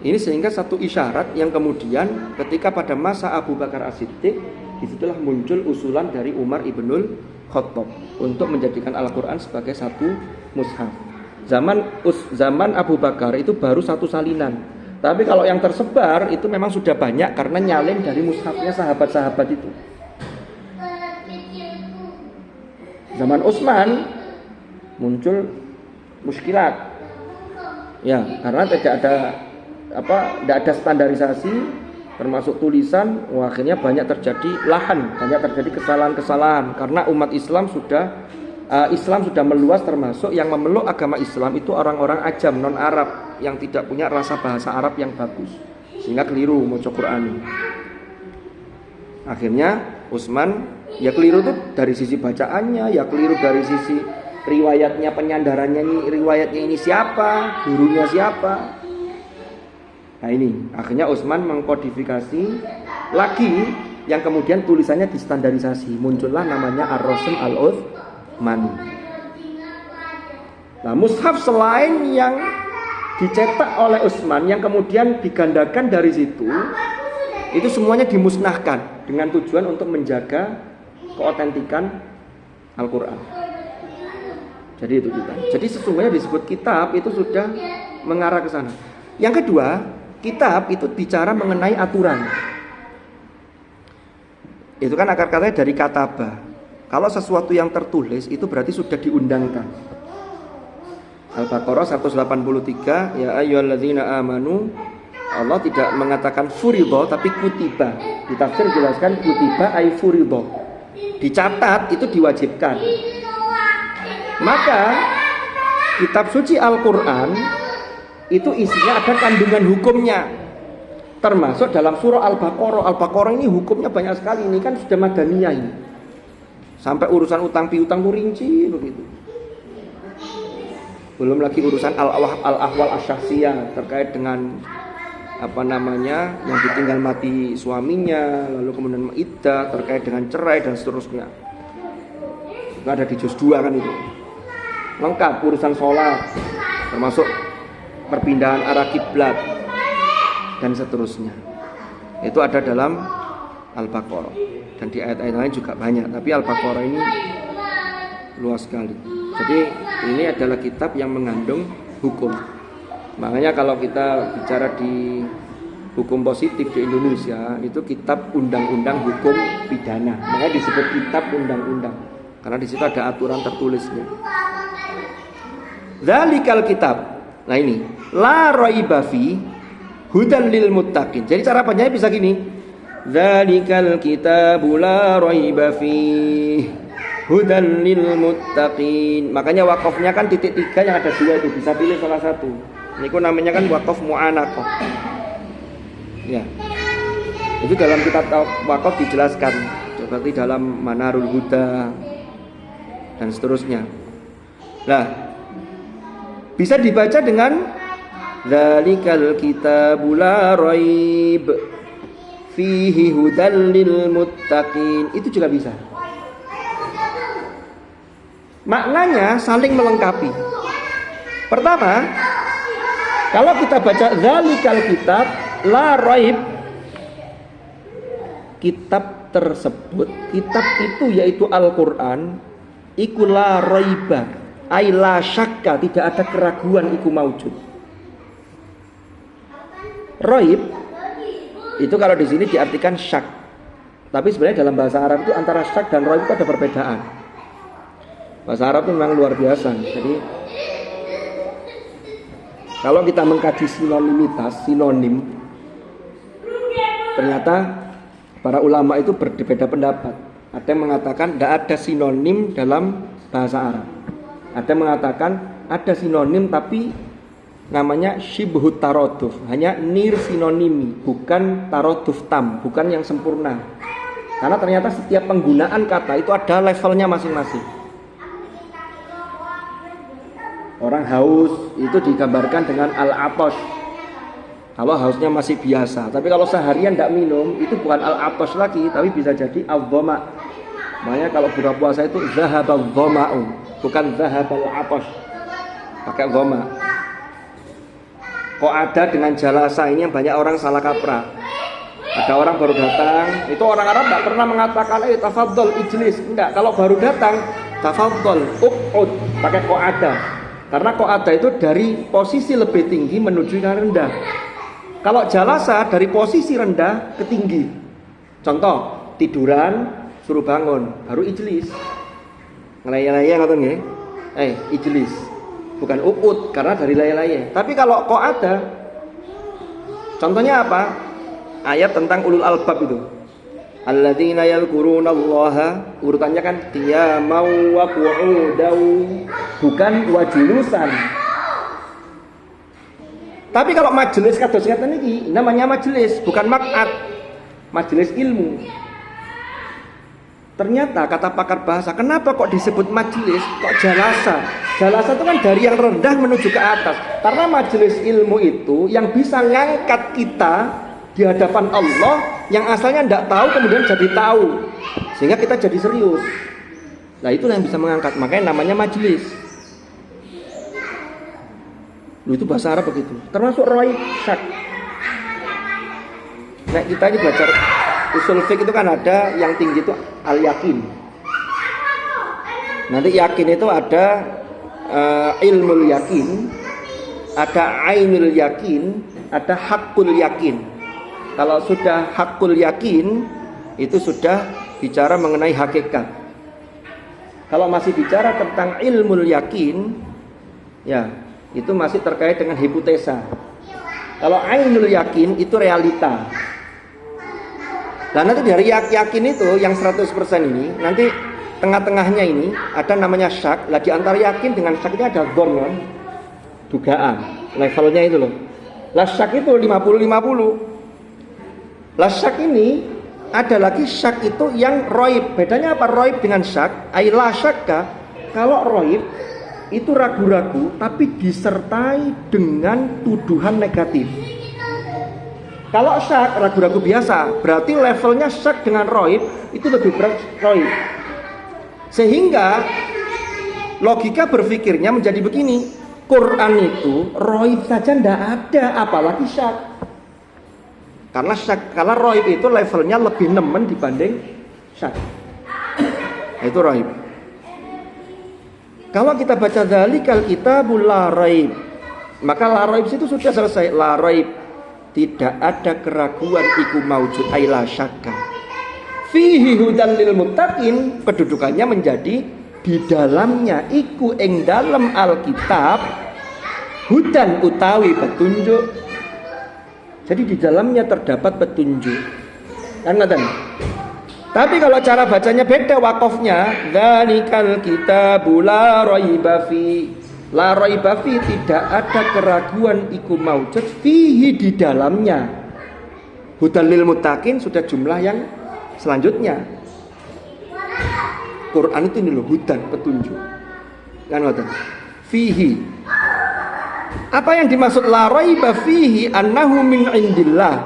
ini sehingga satu isyarat yang kemudian ketika pada masa Abu Bakar As-Siddiq, disitulah muncul usulan dari Umar ibnul Khattab untuk menjadikan Al-Quran sebagai satu mushaf. Zaman Abu Bakar itu baru satu salinan. Tapi kalau yang tersebar itu memang sudah banyak karena nyalin dari mushafnya sahabat-sahabat itu. Zaman Utsman muncul muskilat. Ya, karena tidak ada standarisasi termasuk tulisan, akhirnya banyak terjadi banyak terjadi kesalahan-kesalahan karena umat Islam sudah meluas, termasuk yang memeluk agama Islam itu orang-orang ajam non Arab yang tidak punya rasa bahasa Arab yang bagus, sehingga keliru maca Quran. Akhirnya Utsman ya keliru tuh dari sisi bacaannya, ya keliru dari sisi riwayatnya, penyandarannya ini, riwayatnya ini siapa, gurunya siapa. Nah ini, akhirnya Utsman mengkodifikasi lagi yang kemudian tulisannya distandarisasi. Muncullah namanya Ar-Rasm Al-Utsmani. Nah, mushaf selain yang dicetak oleh Utsman yang kemudian digandakan dari situ, itu semuanya dimusnahkan dengan tujuan untuk menjaga keotentikan Al-Quran. Jadi itu kita. Jadi sesungguhnya disebut kitab itu sudah mengarah ke sana. Yang kedua, kitab itu bicara mengenai aturan. Itu kan akar katanya dari kataba. Kalau sesuatu yang tertulis itu berarti sudah diundangkan. Al-Baqarah 183, ya ayyuhalladzina amanu. Allah tidak mengatakan furidho tapi kutiba. Di tafsir jelaskan kutiba ay furidho. Dicatat itu diwajibkan. Maka kitab suci Al-Quran itu isinya ada kandungan hukumnya, termasuk dalam surah Al-Baqarah. Al-Baqarah ini hukumnya banyak sekali, ini kan sudah madaniyah ini, sampai urusan utang piutang itu rinci begitu. Belum lagi urusan al-ahwal asyaksiyah terkait dengan yang ditinggal mati suaminya, lalu kemudian iddah, terkait dengan cerai dan seterusnya. Itu ada di juz 2 kan itu. Lengkap urusan sholat, termasuk perpindahan arah kiblat dan seterusnya. Itu ada dalam Al-Baqarah, dan di ayat-ayat lain juga banyak. Tapi Al-Baqarah ini luas sekali. Jadi ini adalah kitab yang mengandung hukum. Makanya kalau kita bicara di hukum positif di Indonesia, itu kitab undang-undang hukum pidana. Makanya disebut kitab undang-undang, karena di situ ada aturan tertulisnya. Dzalikal kitab. Nah ini, la raiba fi hudan lil muttaqin. Jadi cara bacanya bisa gini. Dzalikal kitabu la raiba fi hudan lil muttaqin. Makanya wakafnya kan titik 3 yang ada 2 itu, bisa pilih salah satu. Ini namanya kan wakaf mu'anaqah. Ya. Itu dalam kitab wakaf dijelaskan. Seperti dalam Manarul Huda dan seterusnya. Nah, bisa dibaca dengan dzalikal kitabu la raib fihi hudal lil muttaqin. Itu juga bisa. Maknanya saling melengkapi. Pertama, kalau kita baca dzalikal kitab la raib, kitab tersebut, kitab itu yaitu Al-Quran, iku la raiba, ay la syakka, tidak ada keraguan iku maujud. Roib itu kalau di sini diartikan syak. Tapi sebenarnya dalam bahasa Arab itu antara syak dan roib itu ada perbedaan. Bahasa Arab itu memang luar biasa. Jadi kalau kita mengkaji sinonimitas, sinonim, ternyata para ulama itu berbeda pendapat. Ada yang mengatakan tidak ada sinonim dalam bahasa Arab. Ada yang mengatakan ada sinonim tapi namanya syibhut taroduf, hanya nir sinonimi, bukan taroduf tam, bukan yang sempurna. Karena ternyata setiap penggunaan kata itu ada levelnya masing-masing. Orang haus itu digambarkan dengan al-atos. Kalau hausnya masih biasa, tapi kalau seharian tidak minum itu bukan al-atos lagi, tapi bisa jadi al-dhoma. Makanya kalau buka puasa itu zahabal dhoma'u, bukan zahabal atos, pakai dhoma. Kok ada dengan jalasa ini yang banyak orang salah kaprah. Ada orang baru datang, itu orang Arab tidak pernah mengatakan tafadhol ijlis, enggak. Kalau baru datang tafadhol uqud, pakai kok ada. Karena kok ada itu dari posisi lebih tinggi menuju ke rendah. Kalau jalasa dari posisi rendah ke tinggi. Contoh, tiduran suruh bangun, baru ijlis. Ngelaya-laya ngoten nggih. Ijlis. Bukan uqud karena dari laya-laya. Tapi kalau kok ada, contohnya apa? Ayat tentang ulul albab itu. Alladzina yadhkurunallaha, urutannya kan qiyamau wa qu'udan, bukan wajulusan. Tapi kalau majelis kados ngeten iki namanya majelis, bukan maq'ad. Majelis ilmu. Ternyata kata pakar bahasa, kenapa kok disebut majelis, kok jalasa? Jalasa itu kan dari yang rendah menuju ke atas. Karena majelis ilmu itu yang bisa ngangkat kita di hadapan Allah, yang asalnya tidak tahu kemudian jadi tahu, sehingga kita jadi serius. Nah itulah yang bisa mengangkat, makanya namanya majelis. Itu bahasa Arab begitu. Termasuk roib syak. Nah kita ini belajar usul fiqh itu kan ada yang tinggi itu al-yakin. Nanti yakin itu ada ilmul yakin, ada ainul yakin, ada hakul yakin. Kalau sudah hakul yakin itu sudah bicara mengenai hakikat. Kalau masih bicara tentang ilmul yakin, ya itu masih terkait dengan hipotesa. Kalau ainul yakin itu realita. Dan nanti dari yakin itu yang 100% ini, nanti tengah-tengahnya ini ada namanya syak. Lah di antara yakin dengan syak ini ada dzon kan? Dugaan. Levelnya itu loh. Lah syak itu 50-50. Lah syak ini ada lagi syak itu yang roib. Bedanya apa roib dengan syak? Aila syakka. Kalau roib itu ragu-ragu tapi disertai dengan tuduhan negatif. Kalau syak ragu-ragu biasa, berarti levelnya syak dengan roib itu lebih berat roib. Sehingga logika berpikirnya menjadi begini, Quran itu roib saja tidak ada, apalagi syak. Karena syak, kalau roib itu levelnya lebih nemen dibanding syak. Itu roib. Kalau kita baca dzalikal kitabul la raib, maka la raib itu sudah selesai. La raib, tidak ada keraguan iku maujud aila syakka. Fihi hudan lil muttaqin, kedudukannya menjadi di dalamnya iku ing dalam Alkitab hudan utawi petunjuk. Jadi di dalamnya terdapat petunjuk. Kan ngoten. Tapi kalau cara bacanya beda wakofnya, dzalikal kitabul la raiba fi. La raiba fi, tidak ada keraguan iku maujud fihi, di dalamnya. Hudan lil muttaqin sudah jumlah yang selanjutnya. Quran itu ini loh, hudan, petunjuk. Kan ngoten. Fihi. Apa yang dimaksud la raiba fihi annahu min indillah.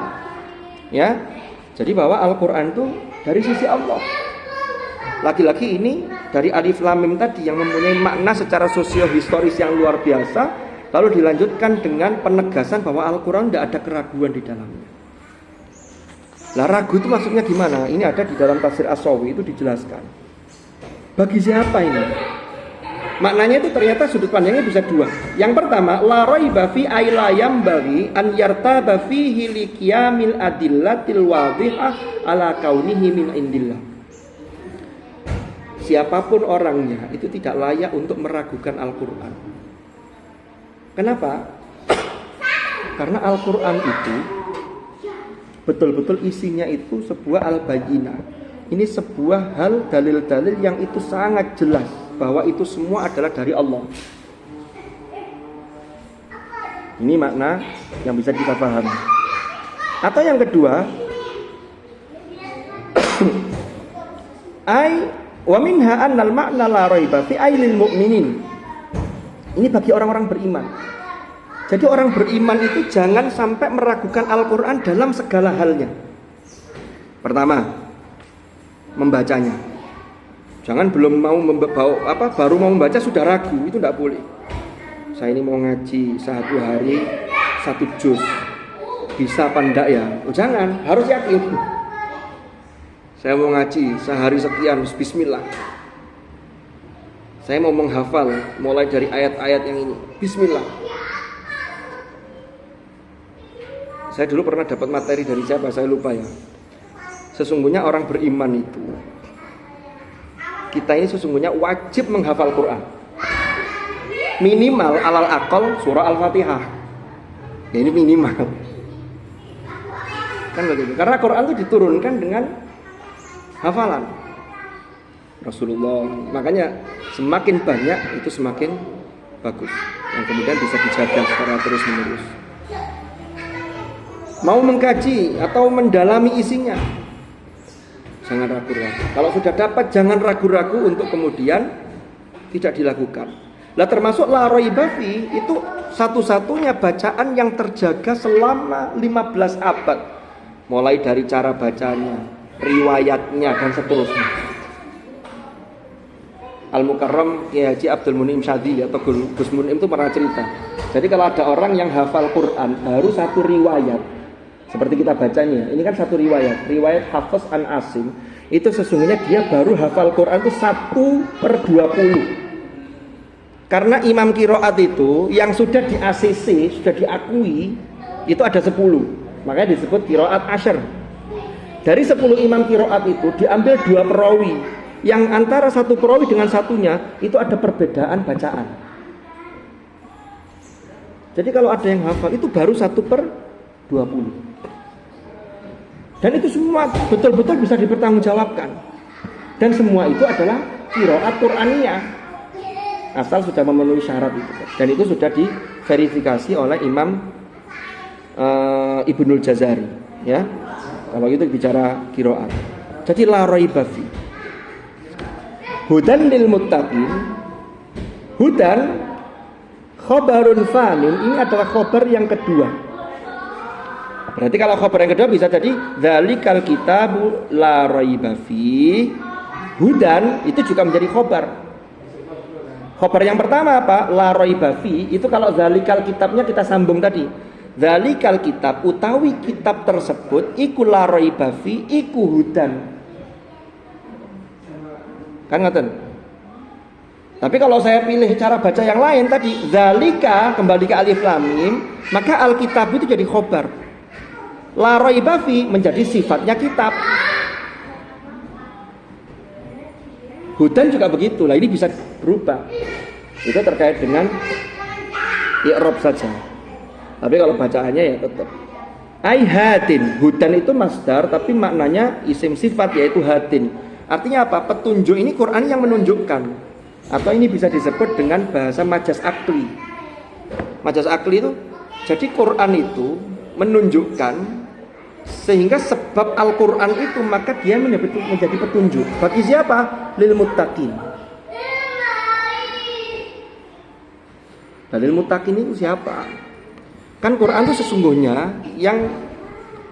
Ya. Jadi bahwa Al-Qur'an itu dari sisi Allah. Lagi-lagi ini dari alif lam mim tadi yang mempunyai makna secara sosiohistoris yang luar biasa, lalu dilanjutkan dengan penegasan bahwa Al-Quran tidak ada keraguan di dalamnya. Lah ragu itu maksudnya gimana? Ini ada di dalam tafsir As-Sawi itu dijelaskan. Bagi siapa ini? Maknanya itu ternyata sudut pandangnya bisa dua. Yang pertama, la raiba fi ay la yambaghi an yartaba fihi liqiyamil adillatil wadhihah ala kaunihi min indillah. Siapapun orangnya itu tidak layak untuk meragukan Al-Qur'an. Kenapa? Karena Al-Qur'an itu betul-betul isinya itu sebuah al-bayyinah. Ini sebuah hal dalil-dalil yang itu sangat jelas bahwa itu semua adalah dari Allah. Ini makna yang bisa kita pahami. Atau yang kedua, ai wa minha annal ma'na la raiba fi ailil mu'minin. Ini bagi orang-orang beriman. Jadi orang beriman itu jangan sampai meragukan Al-Qur'an dalam segala halnya. Pertama, membacanya. Jangan belum mau baru mau membaca sudah ragu, itu tidak boleh. Saya ini mau ngaji 1 hari 1 juz, bisa apa enggak ya? Oh, jangan, harus yakin. Saya mau ngaji sehari sekian, bismillah. Saya mau menghafal mulai dari ayat-ayat yang ini, bismillah. Saya dulu pernah dapat materi dari siapa, saya lupa ya. Sesungguhnya orang beriman itu, kita ini sesungguhnya wajib menghafal Quran. Minimal alal aqal surah Al-Fatihah. Ya ini minimal. Kan begitu. Karena Quran itu diturunkan dengan hafalan Rasulullah. Makanya semakin banyak itu semakin bagus. Yang kemudian bisa dijaga secara terus-menerus. Mau mengkaji atau mendalami isinya, jangan ragu-ragu. Kalau sudah dapat, jangan ragu-ragu untuk kemudian tidak dilakukan. Lah termasuk la raiba fi itu satu-satunya bacaan yang terjaga selama 15 abad. Mulai dari cara bacanya, riwayatnya dan seterusnya. Al-Mukarram Kiai Haji Abdul Munim Syadili atau Gus Munim itu pernah cerita. Jadi kalau ada orang yang hafal Quran baru 1 riwayat, seperti kita bacanya, ini kan 1 riwayat Hafiz an Asim, itu sesungguhnya dia baru hafal Quran itu 1/20. Karena imam qiraat itu yang sudah di ACC, sudah diakui, itu ada 10. Makanya disebut qiraat asyr. Dari 10 imam qiraat itu diambil 2 perawi, yang antara 1 perawi dengan satunya itu ada perbedaan bacaan. Jadi kalau ada yang hafal itu baru 1/20. Dan itu semua betul-betul bisa dipertanggungjawabkan. Dan semua itu adalah qiraat Qur'aniyah, asal sudah memenuhi syarat itu. Dan itu sudah diverifikasi oleh Imam Ibnul Jazari, ya. Kalau itu bicara qiraat. Jadi la raiba fi. Hudan lil muttaqin. Hudan khabarun fanin, ini adalah khabar yang kedua. Berarti kalau khabar yang kedua bisa jadi dzalikal kitabu la raiba fi. Hudan itu juga menjadi khabar. Khabar yang pertama apa? La raiba fi. Itu kalau dzalikal kitabnya kita sambung tadi. Dzalikal kitab utawi kitab tersebut iku la raiba fi iku hudan. Kan ngoten. Tapi kalau saya pilih cara baca yang lain tadi, dzalika kembali ke alif lam mim, maka alkitab itu jadi khabar. La raiba fi menjadi sifatnya kitab. Hudan juga begitu. Lah ini bisa berubah. Itu terkait dengan i'rab saja. Tapi kalau bacaannya ya tetap ai hadin. Hudan itu masdar tapi maknanya isim sifat yaitu hadin. Artinya apa? Petunjuk ini Quran yang menunjukkan. Atau ini bisa disebut dengan bahasa majaz akli. Majaz akli itu jadi Quran itu menunjukkan, sehingga sebab Al-Quran itu maka dia menjadi petunjuk. Bagi siapa? Lil muttaqin. Lil muttaqin itu siapa? Kan Quran itu sesungguhnya yang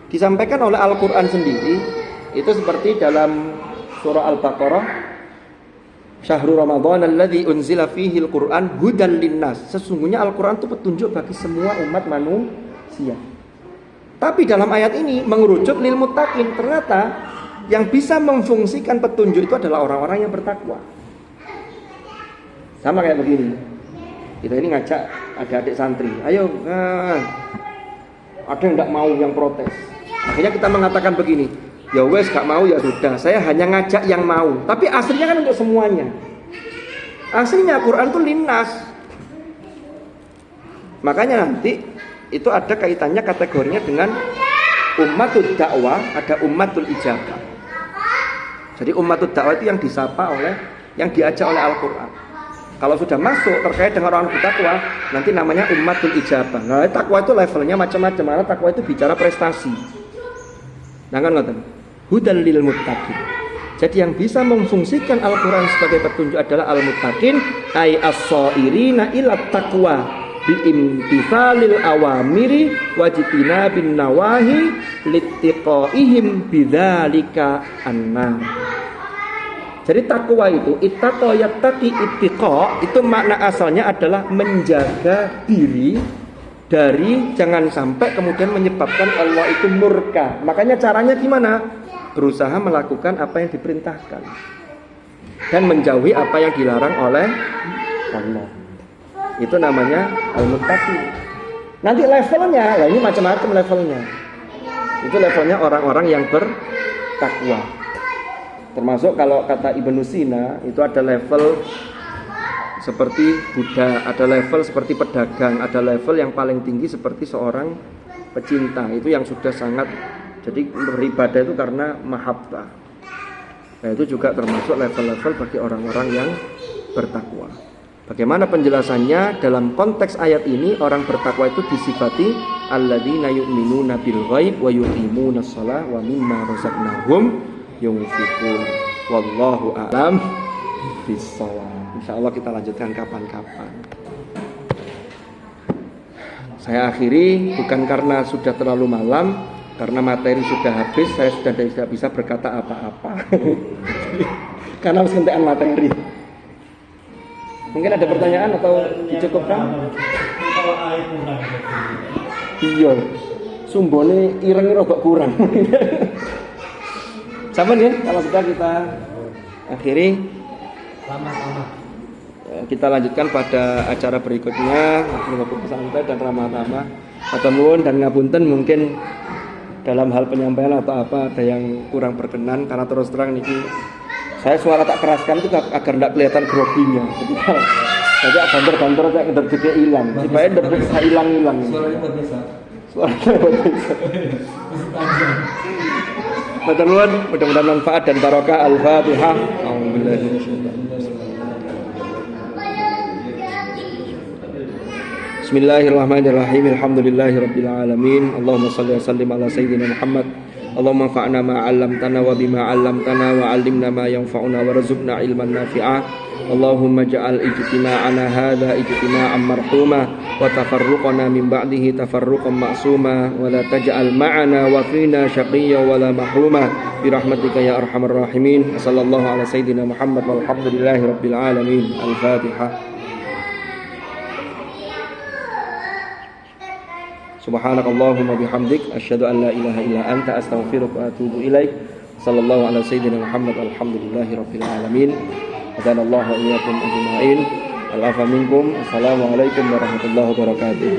disampaikan oleh Al-Quran sendiri itu seperti dalam surah Al-Baqarah, Syahrul Ramadan alladzi unzila fihi al-Quran hudan linnas. Sesungguhnya Al-Quran itu petunjuk bagi semua umat manusia. Tapi dalam ayat ini mengerucut lil muttaqin. Ternyata yang bisa memfungsikan petunjuk itu adalah orang-orang yang bertakwa. Sama kayak begini. Kita ini ngajak adik-adik santri, ayo, ada yang tidak mau, yang protes. Akhirnya kita mengatakan begini, ya wes gak mau ya sudah, saya hanya ngajak yang mau. Tapi aslinya kan untuk semuanya. Aslinya Quran itu linnas. Makanya nanti itu ada kaitannya kategorinya dengan ummatul dakwah, ada ummatul ijabah. Jadi ummatul dakwah itu yang disapa oleh, yang diajak oleh Al-Quran. Kalau sudah masuk terkait dengan orang bertakwa, nanti namanya ummatul ijabah. Nah, takwa itu levelnya macam-macam. Karena takwa itu bicara prestasi. Nah kan ngoten. Hudal lil muttaqin. Jadi yang bisa memfungsikan Al-Quran sebagai petunjuk adalah al-muttaqin, ay as-sairina ila taqwa biimtithalil awamiri wajibina bin nawahi littiqaihim bidzalika annar. Jadi takwa itu ittaqo yattaqi ittiqa, itu makna asalnya adalah menjaga diri dari jangan sampai kemudian menyebabkan Allah itu murka. Makanya caranya gimana? Berusaha melakukan apa yang diperintahkan dan menjauhi apa yang dilarang oleh Allah. Itu namanya al-muttaqi. Nanti levelnya, ya ini macam-macam levelnya. Itu levelnya orang-orang yang bertakwa. Termasuk kalau kata Ibnu Sina, itu ada level seperti Buddha, ada level seperti pedagang, ada level yang paling tinggi seperti seorang pecinta. Itu yang sudah sangat, jadi beribadah itu karena mahabbah. Nah itu juga termasuk level-level bagi orang-orang yang bertakwa. Bagaimana penjelasannya dalam konteks ayat ini? Orang bertakwa itu disifati alladzina yu'minuna bil ghaib wa yuqimunas shalah wa mimma razaqnahum yunfiqun. Wallahu a'lam bissawab. Insyaallah kita lanjutkan kapan-kapan. Saya akhiri bukan karena sudah terlalu malam, karena materi sudah habis, saya sudah tidak bisa berkata apa-apa. Karena harus kentekan materi. Mungkin ada pertanyaan atau dicukupkan? Iya. Sumbone ireng rada kurang. Sama ya, kalau sudah kita akhiri. Kita lanjutkan pada acara berikutnya, ngobrol santai dan ramah-ramah. Ketemu dan ngapunten mungkin dalam hal penyampaian atau apa ada yang kurang berkenan karena terus terang niki saya suara tak keraskan itu agar tidak kelihatan groginya. Jadi banter-banter kayak ngeder hilang. Supaya ndek bisa hilang-hilang. Suaranya biasa. Suaranya biasa. Mudah-mudahan manfaat dan barokah. Al-Fatihah. Bismillahirrahmanirrahim. Alhamdulillahirabbil alamin. Allahumma shalli wa sallim ala sayyidina Muhammad. Allahumma fa'na ma 'allamtana wa bima 'allamtana wa 'allimna ma yanfa'una warzuqna ilman nafi'a. Allahumma ja'al ijtima'ana hadza ijtima'an marhuma wa tafarruqana min ba'dihi tafarruqan ma'suma wa la taj'al ma'ana wa fina shaqiyyan wa la mahruma bi rahmatika ya arhamar rahimin. Sallallahu ala sayyidina Muhammad walhamdulillahi rabbil alamin. Al-Fatihah. Subhanakallahumma bihamdik asyhadu an la ilaha illa anta astaghfiruka wa atubu ilaik. Sallallahu ala sayyidina Muhammad walhamdulillahi rabbil alamin. Hadanallahu wa iyyakum ajma'in. Al-afa minkum. Assalamualaikum warahmatullahi wabarakatuh.